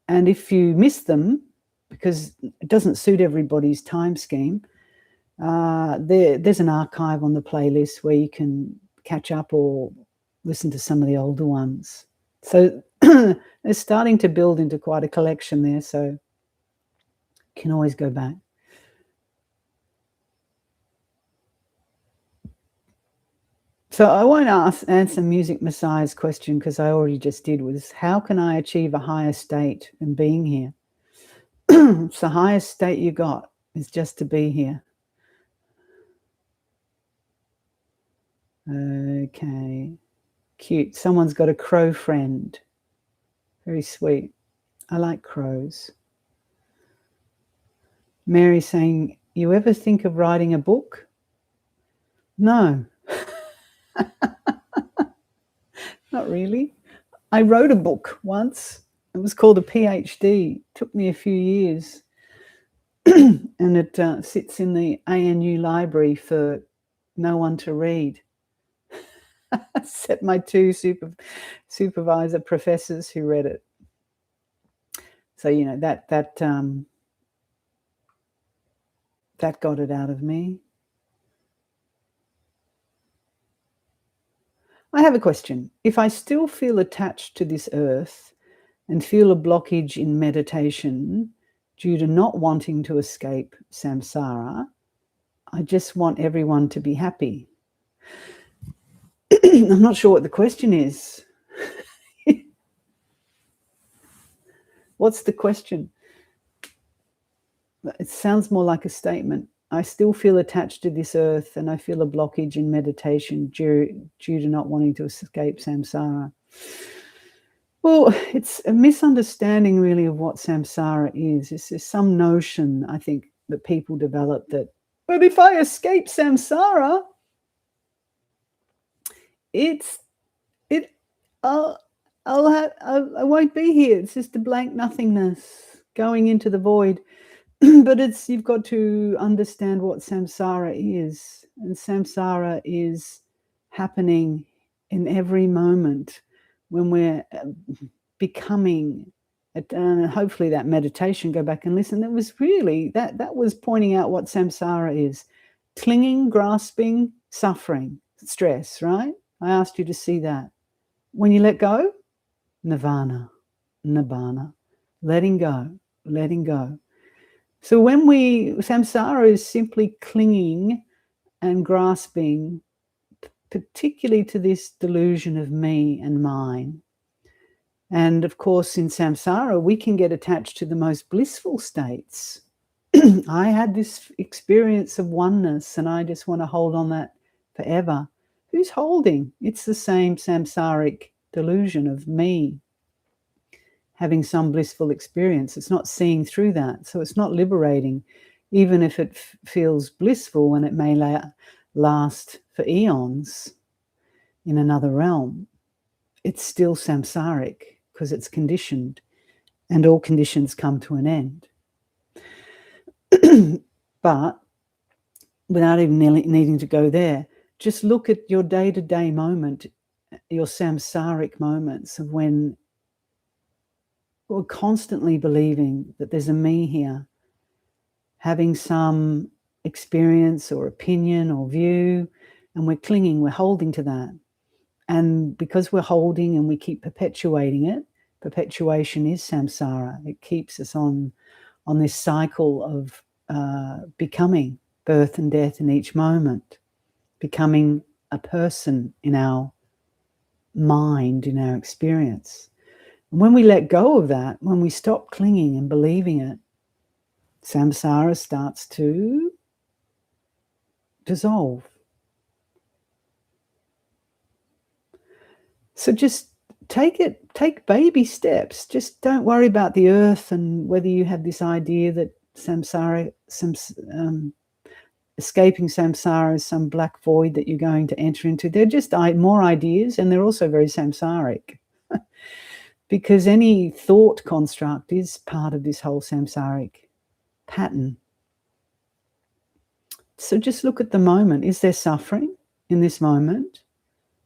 And if you miss them, because it doesn't suit everybody's time scheme, there's an archive on the playlist where you can catch up or listen to some of the older ones. So it's starting to build into quite a collection there, so you can always go back. So I won't answer Music Messiah's question because I already just did, was how can I achieve a higher state in being here? It's the highest state you got is just to be here. Okay, cute. Someone's got a crow friend. Very sweet. I like crows. Mary saying, you ever think of writing a book? No. Not really. I wrote a book once. It was called a PhD. It took me a few years. And it sits in the ANU library for no one to read. Except my two supervisor professors who read it. So, that got it out of me. I have a question. If I still feel attached to this earth and feel a blockage in meditation due to not wanting to escape samsara, I just want everyone to be happy. I'm not sure what the question is. What's the question? It sounds more like a statement. I still feel attached to this earth and I feel a blockage in meditation due to not wanting to escape samsara. Well, it's a misunderstanding really of what samsara is. There's some notion, I think, that people develop that, but if I escape samsara, it's it I'll I won't be here. It's just a blank nothingness going into the void. But you've got to understand what samsara is. And samsara is happening in every moment when we're becoming, and hopefully that meditation, go back and listen, that was really, that was pointing out what samsara is. Clinging, grasping, suffering, stress, right? I asked you to see that. When you let go, nirvana, nibbana, letting go, letting go. So when samsara is simply clinging and grasping, particularly to this delusion of me and mine. And of course, in samsara, we can get attached to the most blissful states. I had this experience of oneness and I just want to hold on that forever. Who's holding? It's the same samsaric delusion of me having some blissful experience. It's not seeing through that. So it's not liberating, even if it feels blissful and it may last for eons in another realm. It's still samsaric because it's conditioned, and all conditions come to an end. But without even needing to go there, just look at your day-to-day moment, your samsaric moments of when we're constantly believing that there's a me here, having some experience or opinion or view, and we're clinging, we're holding to that. And because we're holding and we keep perpetuating it, perpetuation is samsara. It keeps us on this cycle of becoming, birth and death in each moment, becoming a person in our mind, in our experience. And when we let go of that, when we stop clinging and believing it, samsara starts to dissolve. So just take baby steps. Just don't worry about the earth and whether you have this idea that escaping samsara is some black void that you're going to enter into. They're just more ideas, and they're also very samsaric. Because any thought construct is part of this whole samsaric pattern. So just look at the moment. Is there suffering in this moment?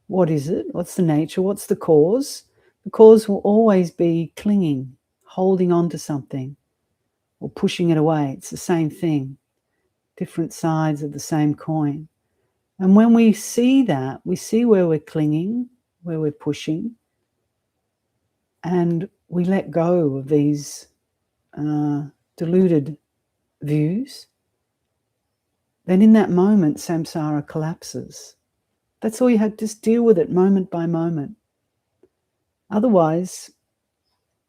What is it? What's the nature? What's the cause? The cause will always be clinging, holding on to something, or pushing it away. It's the same thing, different sides of the same coin. And when we see that, we see where we're clinging, where we're pushing, and we let go of these deluded views, then in that moment, samsara collapses. That's all you have. Just deal with it moment by moment. Otherwise,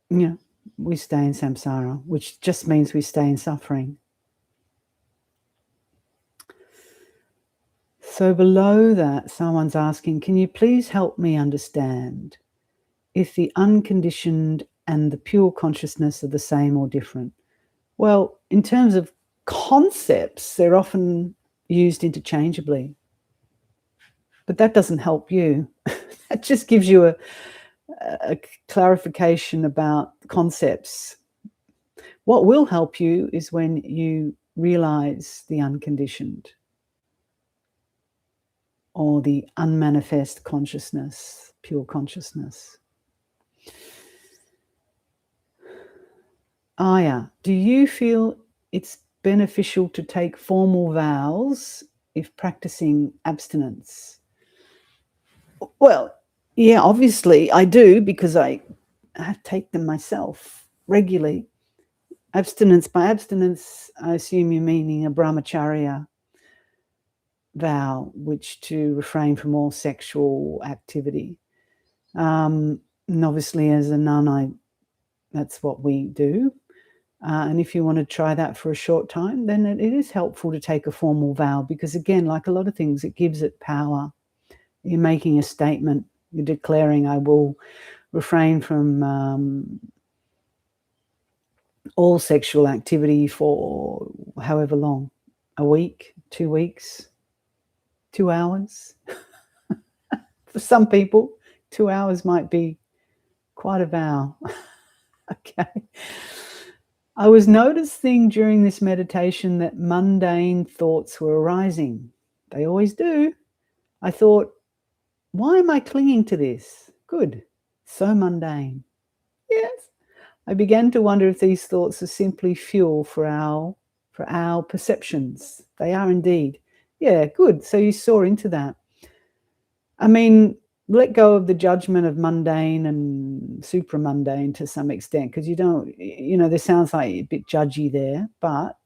we stay in samsara, which just means we stay in suffering. So below that, someone's asking, can you please help me understand if the unconditioned and the pure consciousness are the same or different? Well, in terms of concepts, they're often used interchangeably. But that doesn't help you. That just gives you a clarification about concepts. What will help you is when you realize the unconditioned or the unmanifest consciousness, pure consciousness. Aya, do you feel it's beneficial to take formal vows if practicing abstinence? Well, yeah, obviously I do, because I take them myself regularly. Abstinence, by abstinence, I assume you're meaning a brahmacharya vow, which to refrain from all sexual activity. And obviously as a nun, that's what we do. And if you want to try that for a short time, then it is helpful to take a formal vow, because again, like a lot of things, it gives it power. You're making a statement. You're declaring, I will refrain from all sexual activity for however long, a week, 2 weeks, 2 hours. For some people, 2 hours might be quite a vow. Okay. I was noticing during this meditation that mundane thoughts were arising. They always do. I thought, why am I clinging to this? Good. So mundane. Yes. I began to wonder if these thoughts are simply fuel for our perceptions. They are indeed. Yeah, good. So you saw into that. I mean, let go of the judgment of mundane and supramundane to some extent, because this sounds like a bit judgy there, but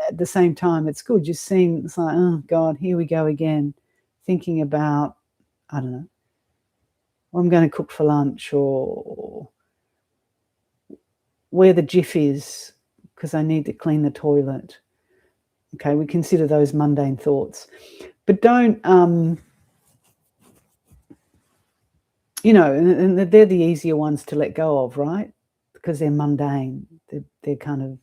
at the same time, it's good. Just seeing, it's like, oh God, here we go again, thinking about, I don't know, I'm going to cook for lunch, or where the jiff is because I need to clean the toilet. Okay, we consider those mundane thoughts, but don't, and they're the easier ones to let go of, right? Because they're mundane. They're kind of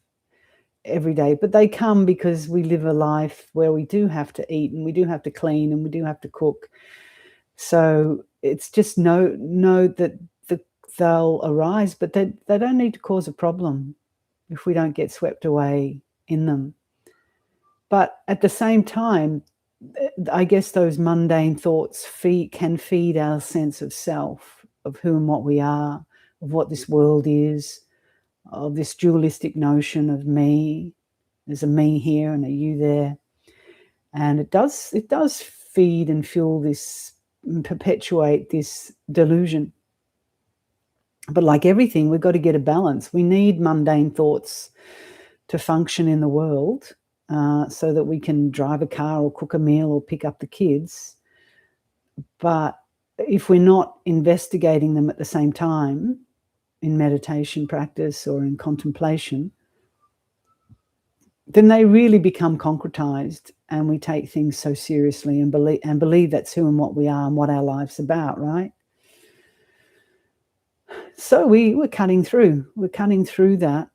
everyday, but they come because we live a life where we do have to eat and we do have to clean and we do have to cook. So it's just know that they'll arise, but they don't need to cause a problem if we don't get swept away in them. But at the same time, I guess those mundane thoughts can feed our sense of self, of who and what we are, of what this world is, of this dualistic notion of me. There's a me here and a you there. And it does feed and fuel this, perpetuate this delusion. But like everything, we've got to get a balance. We need mundane thoughts to function in the world, so that we can drive a car or cook a meal or pick up the kids. But if we're not investigating them at the same time in meditation practice or in contemplation, then they really become concretized, and we take things so seriously and believe that's who and what we are and what our life's about, right? So we're cutting through. We're cutting through that.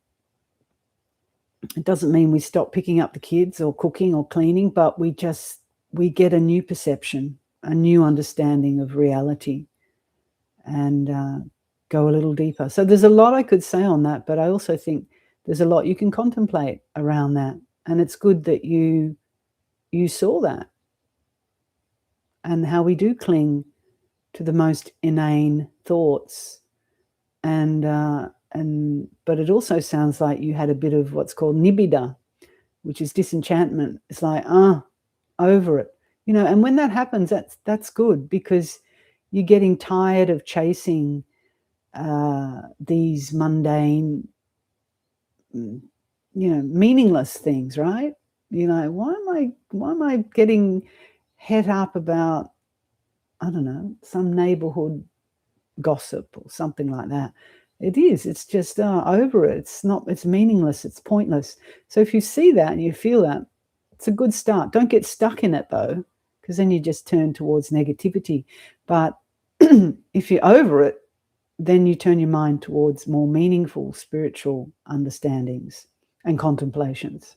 It doesn't mean we stop picking up the kids or cooking or cleaning, but we get a new perception, a new understanding of reality, and go a little deeper. So there's a lot I could say on that, but I also think there's a lot you can contemplate around that. And it's good that you saw that, and how we do cling to the most inane thoughts. But it also sounds like you had a bit of what's called nibbida, which is disenchantment. It's like, over it, and when that happens, that's good, because you're getting tired of chasing these mundane, meaningless things, right? Why am I getting het up about, I don't know, some neighborhood gossip or something like that? It's just over it. It's meaningless, it's pointless. So if you see that and you feel that, it's a good start. Don't get stuck in it though, because then you just turn towards negativity. But if you're over it, then you turn your mind towards more meaningful spiritual understandings and contemplations.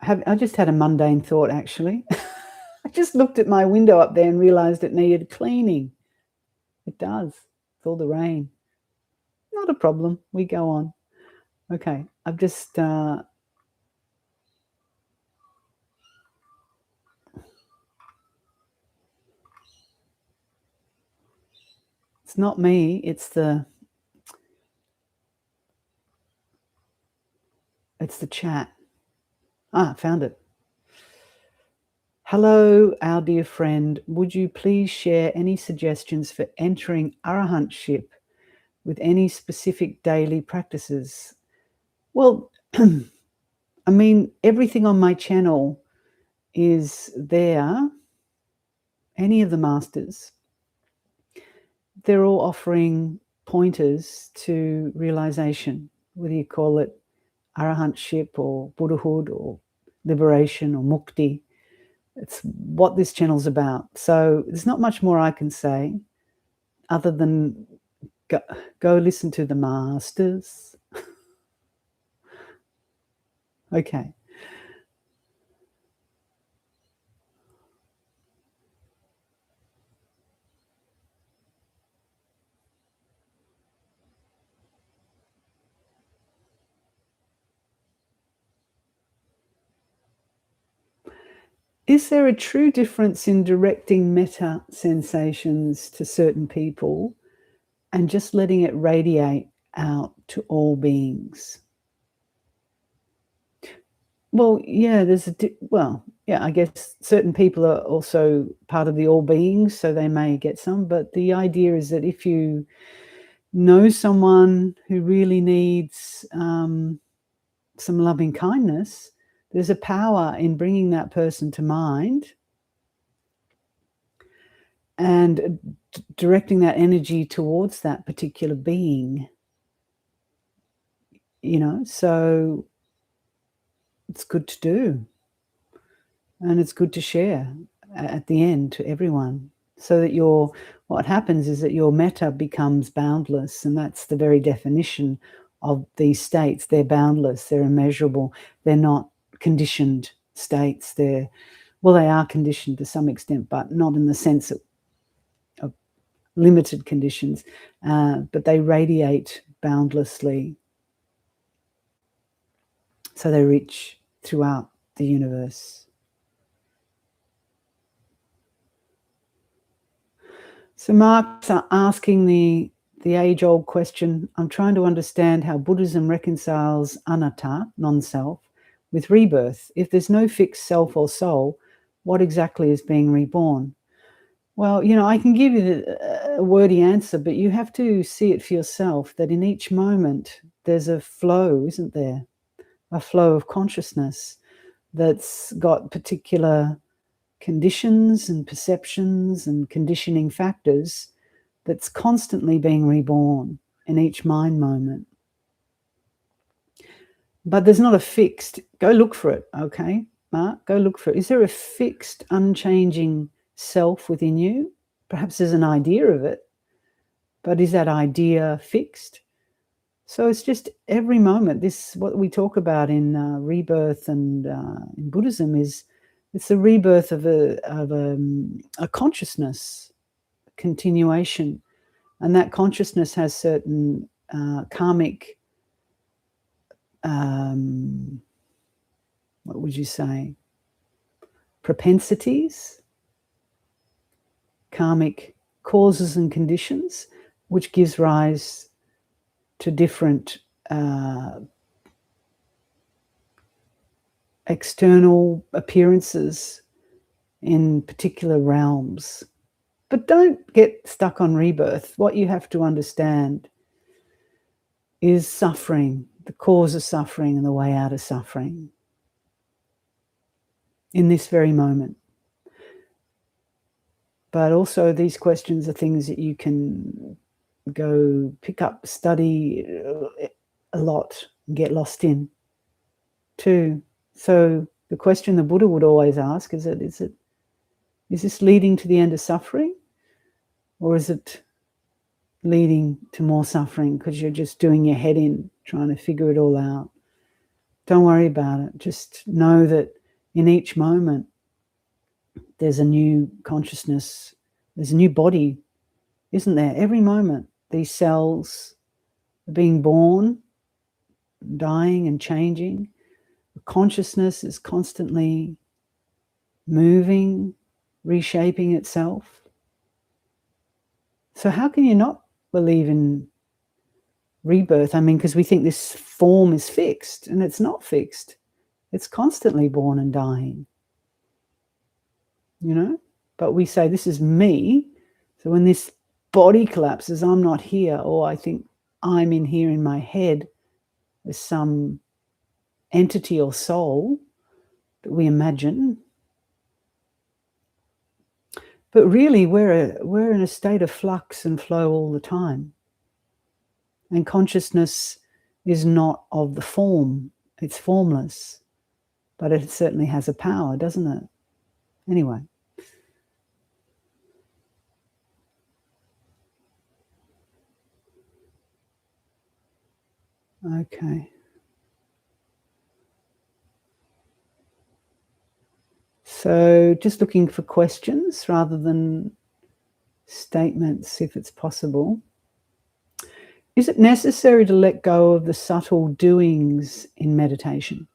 I just had a mundane thought, actually. I just looked at my window up there and realized it needed cleaning. It does. With all the rain. Not a problem. We go on. Okay. I've just... it's not me. It's the chat. Found it. Hello, our dear friend. Would you please share any suggestions for entering arahantship with any specific daily practices? Well, I mean, everything on my channel is there. Any of the masters, they're all offering pointers to realization, whether you call it arahantship or Buddhahood or liberation or mukti. It's what this channel's about. So there's not much more I can say other than go listen to the masters. Okay. Is there a true difference in directing meta sensations to certain people and just letting it radiate out to all beings? Well, yeah, I guess certain people are also part of the all beings, so they may get some, but the idea is that if you know someone who really needs some loving kindness, there's a power in bringing that person to mind and directing that energy towards that particular being, so it's good to do, and it's good to share at the end to everyone, so that what happens is that your metta becomes boundless, and that's the very definition of these states. They're boundless, they're immeasurable, they're not conditioned states. They are conditioned to some extent, but not in the sense of limited conditions, but they radiate boundlessly. So they reach throughout the universe. So Mark's asking the age-old question, I'm trying to understand how Buddhism reconciles anatta, non-self, with rebirth. If there's no fixed self or soul, what exactly is being reborn? Well, I can give you a wordy answer, but you have to see it for yourself, that in each moment there's a flow, isn't there? A flow of consciousness that's got particular conditions and perceptions and conditioning factors that's constantly being reborn in each mind moment. But there's not a fixed, go look for it, okay, Mark? Go look for it. Is there a fixed, unchanging self within you? Perhaps there's an idea of it, but is that idea fixed? So it's just every moment. This, what we talk about in rebirth and in Buddhism, is it's the rebirth of a consciousness continuation, and that consciousness has certain karmic, what would you say, propensities, karmic causes and conditions, which gives rise to different external appearances in particular realms. But don't get stuck on rebirth. What you have to understand is suffering, the cause of suffering and the way out of suffering in this very moment. But also these questions are things that you can go pick up, study a lot, and get lost in too. So the question the Buddha would always ask is this leading to the end of suffering, or is it leading to more suffering because you're just doing your head in, trying to figure it all out? Don't worry about it. Just know that in each moment there's a new consciousness, there's a new body, isn't there? Every moment these cells are being born, dying and changing. The consciousness is constantly moving, reshaping itself. So how can you not believe in rebirth? I mean, because we think this form is fixed, and it's not fixed. It's constantly born and dying, but we say this is me. So when this body collapses, I'm not here, or I think I'm in here in my head as some entity or soul that we imagine. But really we're in a state of flux and flow all the time. And consciousness is not of the form, it's formless, but it certainly has a power, doesn't it? Anyway. Okay. So just looking for questions rather than statements, if it's possible. Is it necessary to let go of the subtle doings in meditation,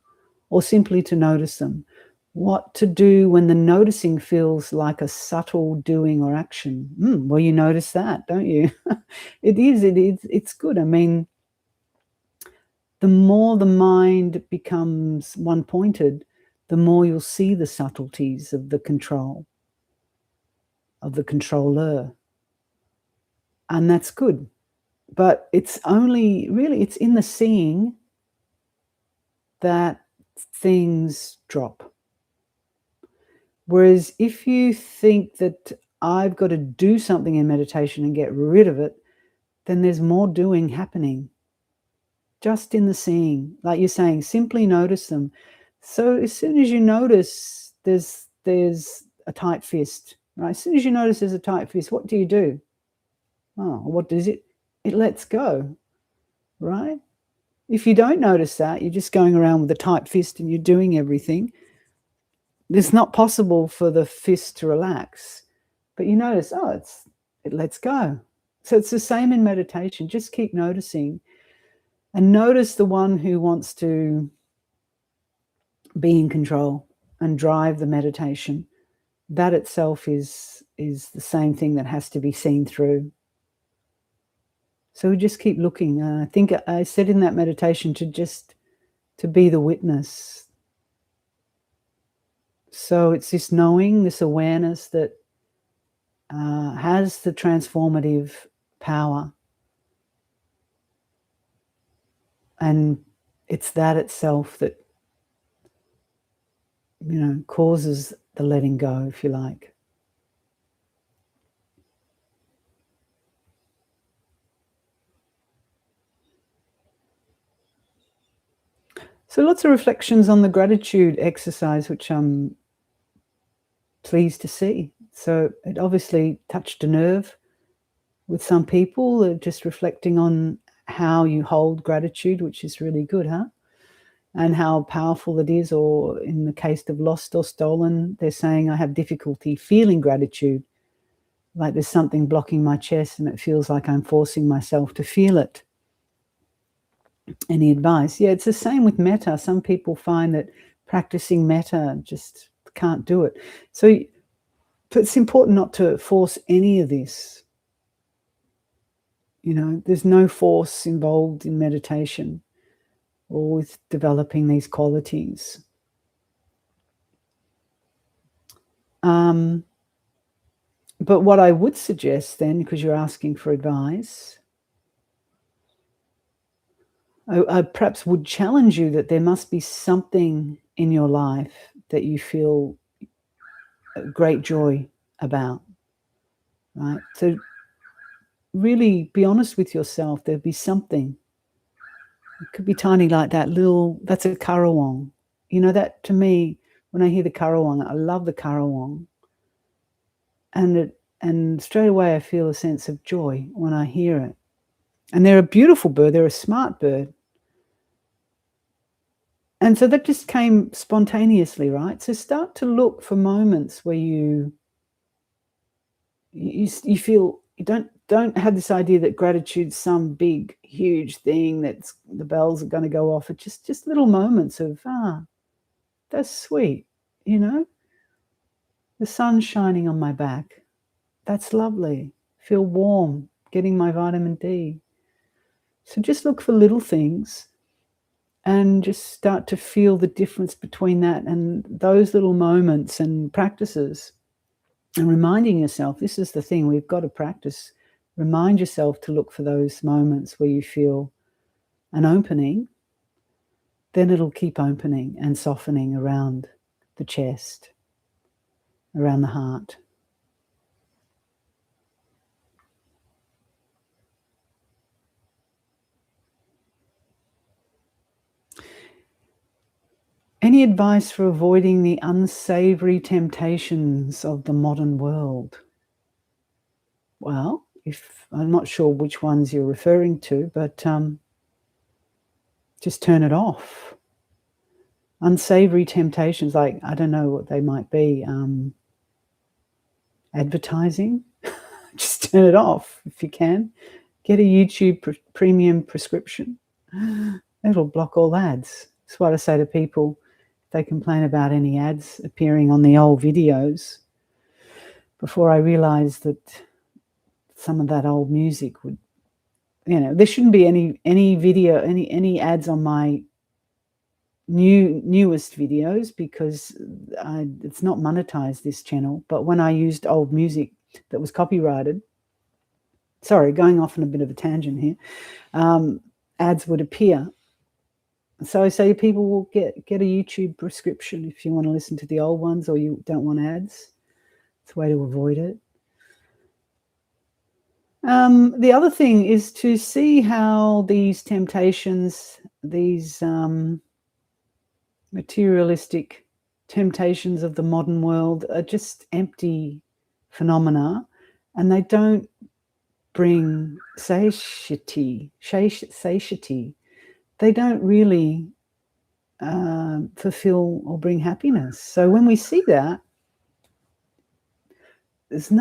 or simply to notice them? What to do when the noticing feels like a subtle doing or action? Well, you notice that, don't you? It is. It's good. I mean, the more the mind becomes one-pointed, the more you'll see the subtleties of the control, of the controller. And that's good. But it's only really, it's in the seeing that things drop. Whereas if you think that I've got to do something in meditation and get rid of it, then there's more doing happening. Just in the seeing, like you're saying, simply notice them. So as soon as you notice there's a tight fist, right? As soon as you notice there's a tight fist, what do? Oh, what does it? It lets go, right? If you don't notice that, you're just going around with a tight fist and you're doing everything. It's not possible for the fist to relax. But you notice, oh, it lets go. So it's the same in meditation. Just keep noticing. And notice the one who wants to be in control and drive the meditation. That itself is the same thing that has to be seen through. So we just keep looking. I think I said in that meditation to be the witness. So it's this knowing, this awareness that has the transformative power. And it's that itself that, causes the letting go, if you like. So lots of reflections on the gratitude exercise, which I'm pleased to see. So it obviously touched a nerve with some people, just reflecting on how you hold gratitude, which is really good, huh? And how powerful it is, or in the case of lost or stolen, they're saying, I have difficulty feeling gratitude, like there's something blocking my chest and it feels like I'm forcing myself to feel it. Any advice? Yeah, it's the same with metta. Some people find that practicing metta just can't do it. So it's important not to force any of this. There's no force involved in meditation or with developing these qualities. But what I would suggest then, because you're asking for advice, I perhaps would challenge you that there must be something in your life that you feel great joy about, right? So really be honest with yourself. There'd be something. It could be tiny like that little, that's a karawong. That to me, when I hear the karawong, I love the karawong. And straight away I feel a sense of joy when I hear it. And they're a beautiful bird. They're a smart bird. And so that just came spontaneously, right? So start to look for moments where you feel, you don't have this idea that gratitude's some big, huge thing that's the bells are going to go off. It's just little moments of, that's sweet, the sun's shining on my back. That's lovely. Feel warm, getting my vitamin D. So just look for little things and just start to feel the difference between that and those little moments and practices. And reminding yourself, this is the thing, we've got to practice. Remind yourself to look for those moments where you feel an opening. Then it'll keep opening and softening around the chest, around the heart. Any advice for avoiding the unsavory temptations of the modern world? Well, I'm not sure which ones you're referring to, but just turn it off. Unsavory temptations, like, I don't know what they might be. Advertising, just turn it off if you can. Get a YouTube premium prescription. It'll block all ads. That's what I say to people. If they complain about any ads appearing on the old videos, before I realised that some of that old music would, there shouldn't be any video, any ads on my newest videos, because it's not monetized, this channel. But when I used old music that was copyrighted, sorry, going off on a bit of a tangent here, ads would appear. So I say people will get a YouTube prescription if you want to listen to the old ones, or you don't want ads. It's a way to avoid it. The other thing is to see how these temptations, these materialistic temptations of the modern world, are just empty phenomena, and they don't bring satiety. They don't really fulfill or bring happiness. So when we see that, there's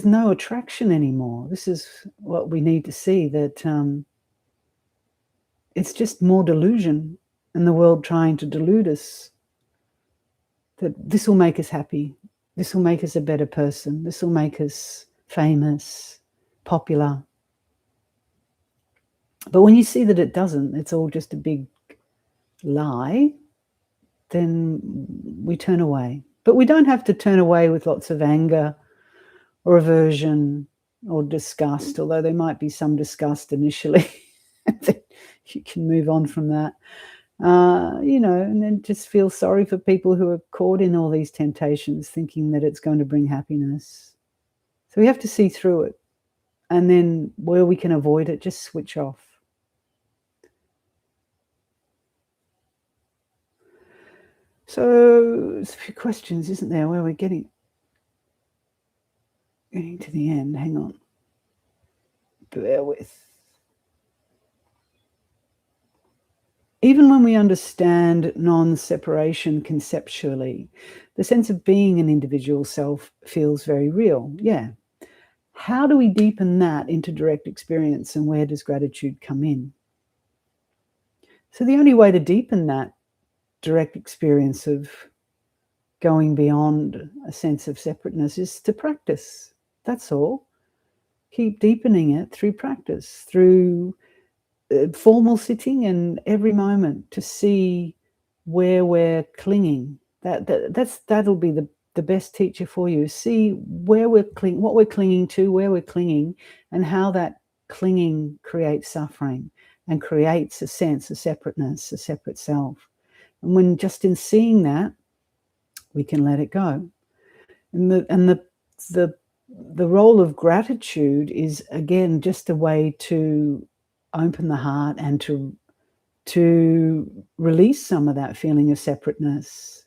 no attraction anymore. This is what we need to see, that it's just more delusion, and the world trying to delude us that this will make us happy, this will make us a better person, this will make us famous, popular. But when you see that it doesn't, it's all just a big lie, then we turn away. But we don't have to turn away with lots of anger or aversion or disgust, although there might be some disgust initially. You can move on from that. And then just feel sorry for people who are caught in all these temptations, thinking that it's going to bring happiness. So we have to see through it. And then where we can avoid it, just switch off. So there's a few questions, isn't there, where we're getting to the end. Hang on. Bear with. Even when we understand non-separation conceptually, the sense of being an individual self feels very real. Yeah. How do we deepen that into direct experience, and where does gratitude come in? So the only way to deepen that direct experience of going beyond a sense of separateness is to practice. That's all. Keep deepening it through practice, through formal sitting, and every moment to see where we're clinging. That'll be the best teacher for you. See where what we're clinging to, where we're clinging, and how that clinging creates suffering and creates a sense of separateness, a separate self. And when just in seeing that, we can let it go. And the role of gratitude is, again, just a way to open the heart and to release some of that feeling of separateness.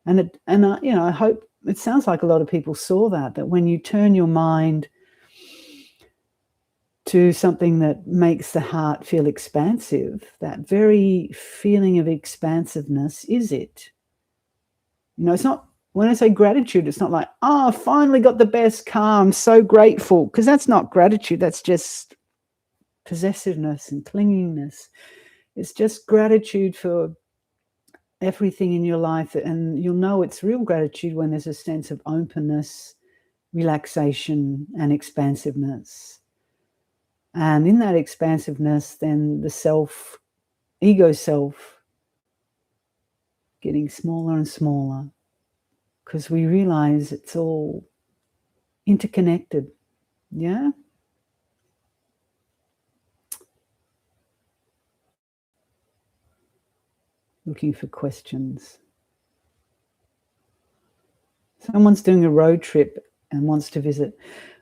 And I hope it sounds like a lot of people saw that when you turn your mind to something that makes the heart feel expansive, that very feeling of expansiveness is it. It's not, when I say gratitude, it's not like, I finally got the best car, I'm so grateful, because that's not gratitude. That's just possessiveness and clinginess. It's just gratitude for everything in your life, and you'll know it's real gratitude when there's a sense of openness, relaxation, and expansiveness. And in that expansiveness, then the ego self, getting smaller and smaller, because we realize it's all interconnected. Yeah. Looking for questions. Someone's doing a road trip and wants to visit.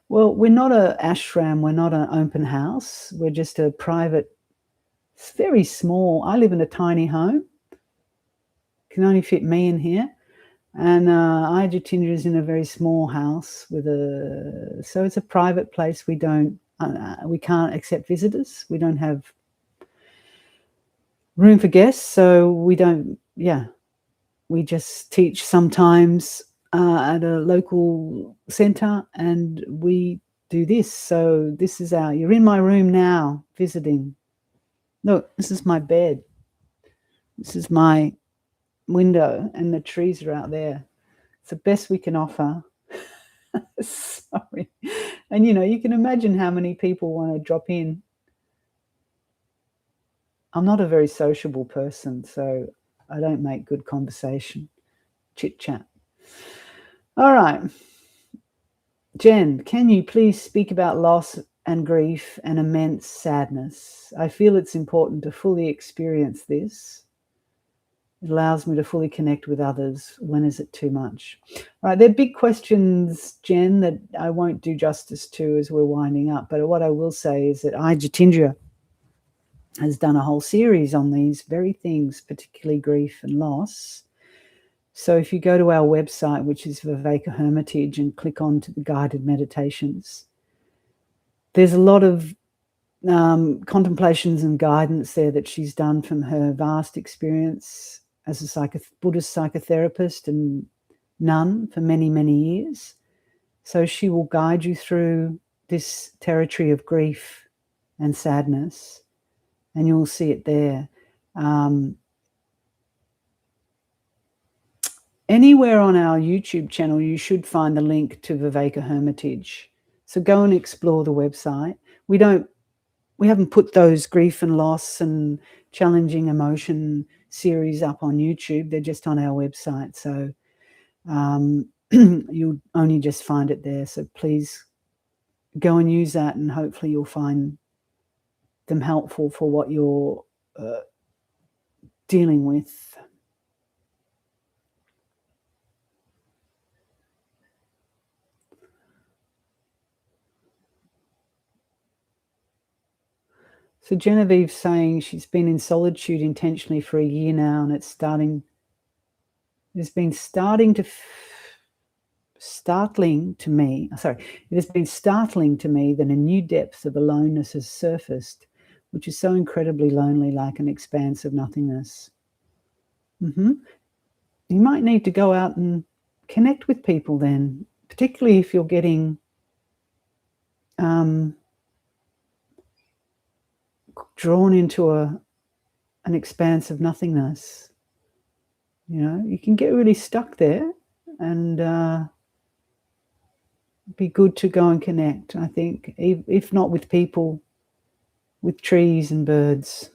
Well, we're not an ashram. We're not an open house. We're just a private, very small. I live in a tiny home. Can only fit me in here. And Jatindra is in a very small house so it's a private place. We can't accept visitors. We don't have room for guests, so we just teach sometimes at a local center, and we do this. So this is you're in my room now visiting. Look, this is my bed. This is my window, and the trees are out there. It's the best we can offer. Sorry. And you can imagine how many people want to drop in. I'm not a very sociable person, so I don't make good conversation, chit chat. All right. Jen, can you please speak about loss and grief and immense sadness? I feel it's important to fully experience this. It allows me to fully connect with others. When is it too much? All right, they're big questions, Jen, that I won't do justice to as we're winding up. But what I will say is that Jatindra has done a whole series on these very things, particularly grief and loss. So if you go to our website, which is Viveka Hermitage, and click on to the guided meditations, there's a lot of contemplations and guidance there that she's done from her vast experience as a Buddhist psychotherapist and nun for many, many years. So she will guide you through this territory of grief and sadness, and you'll see it there. Anywhere on our YouTube channel, you should find the link to Viveka Hermitage. So go and explore the website. We haven't put those grief and loss and challenging emotion series up on YouTube. They're just on our website. So you'll only just find it there. So please go and use that, and hopefully you'll find them helpful for what you're dealing with. So Genevieve's saying she's been in solitude intentionally for a year now, and it's been startling to me that a new depth of aloneness has surfaced, which is so incredibly lonely, like an expanse of nothingness. You might need to go out and connect with people then, particularly if you're getting drawn into an expanse of nothingness. You can get really stuck there, and be good to go and connect. I think, if not with people, with trees and birds,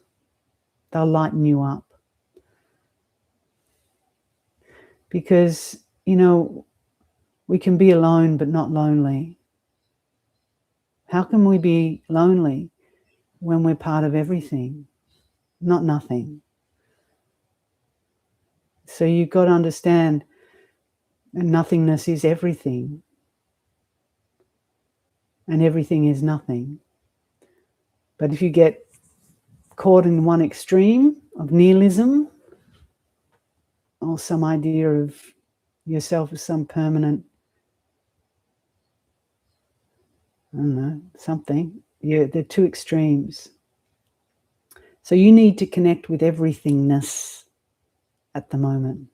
they'll lighten you up. Because, we can be alone but not lonely. How can we be lonely when we're part of everything, not nothing? So you've got to understand nothingness is everything, and everything is nothing. But if you get caught in one extreme of nihilism, or some idea of yourself as some permanent, I don't know, something, they're two extremes. So you need to connect with everythingness at the moment,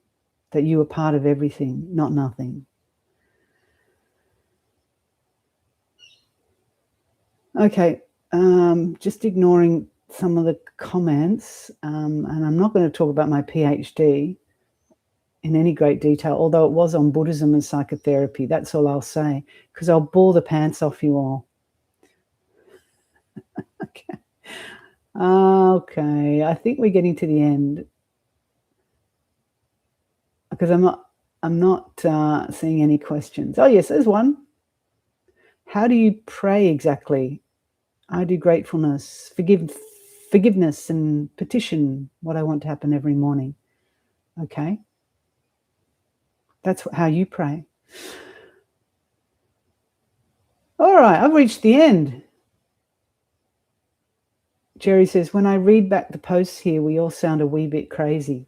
that you are part of everything, not nothing. Okay, just ignoring some of the comments, and I'm not going to talk about my PhD in any great detail, although it was on Buddhism and psychotherapy. That's all I'll say, because I'll bore the pants off you all. Okay, I think we're getting to the end, because I'm not seeing any questions. Oh yes, there's one. How do you pray exactly? I do gratefulness, forgiveness, and petition what I want to happen every morning. Okay, that's how you pray. All right, I've reached the end. Jerry says, when I read back the posts here, we all sound a wee bit crazy.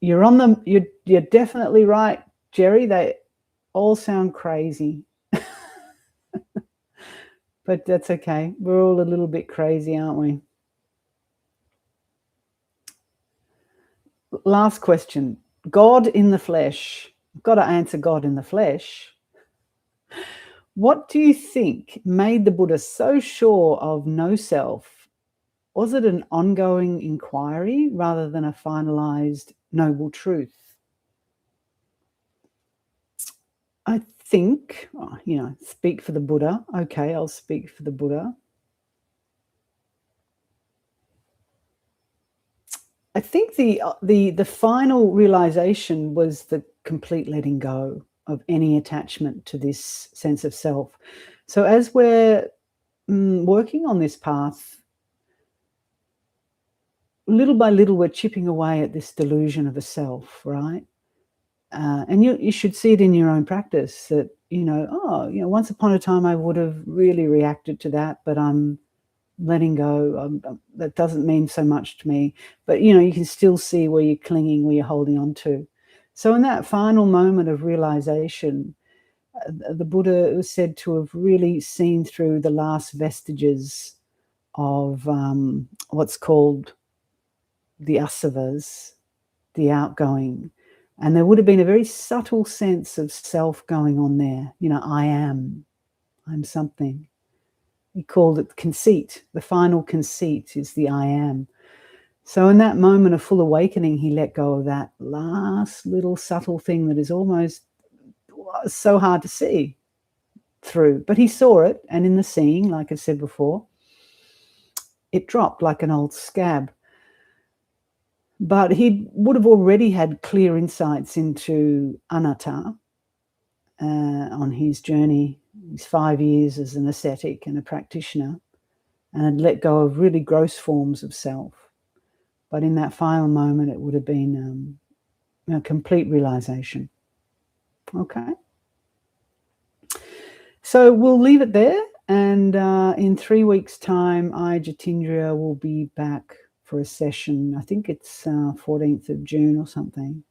You're definitely right, Jerry. They all sound crazy. But that's okay. We're all a little bit crazy, aren't we? Last question. God in the flesh. I've got to answer God in the flesh. What do you think made the Buddha so sure of no self? Was it an ongoing inquiry rather than a finalized noble truth? I think, speak for the Buddha. Okay, I'll speak for the Buddha. I think the final realization was the complete letting go of any attachment to this sense of self. So as we're working on this path, little by little, we're chipping away at this delusion of a self, right? And you should see it in your own practice that, once upon a time I would have really reacted to that, but I'm letting go. That doesn't mean so much to me. But, you can still see where you're clinging, where you're holding on to. So in that final moment of realization, the Buddha was said to have really seen through the last vestiges of what's called the asavas, the outgoing. And there would have been a very subtle sense of self going on there. I'm something. He called it conceit. The final conceit is the I am. So in that moment of full awakening, he let go of that last little subtle thing that is almost so hard to see through. But he saw it, and in the seeing, like I said before, it dropped like an old scab. But he would have already had clear insights into anatta on his journey, his 5 years as an ascetic and a practitioner, and had let go of really gross forms of self. But in that final moment, it would have been a complete realization. Okay. So we'll leave it there. And in 3 weeks' time, I, Jatindra, will be back for a session. I think it's 14th of June or something.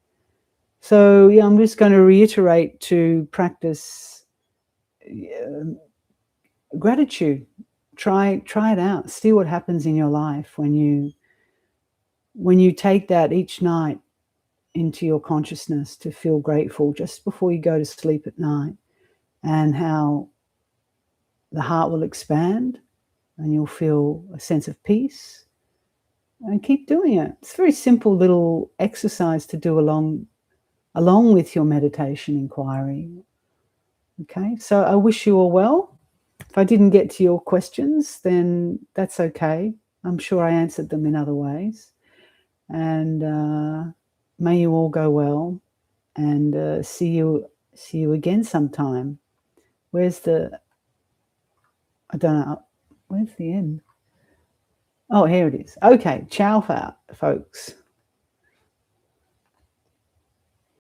So yeah, I'm just going to reiterate to practice gratitude. Try it out. See what happens in your life when you take that each night into your consciousness to feel grateful just before you go to sleep at night, and how the heart will expand and you'll feel a sense of peace. And keep doing it. It's a very simple little exercise to do along with your meditation inquiry. Okay, so I wish you all well. If I didn't get to your questions, then that's okay. I'm sure I answered them in other ways. And may you all go well, and see you again sometime. Where's the? I don't know. Where's the end? Oh, here it is. Okay, ciao, folks.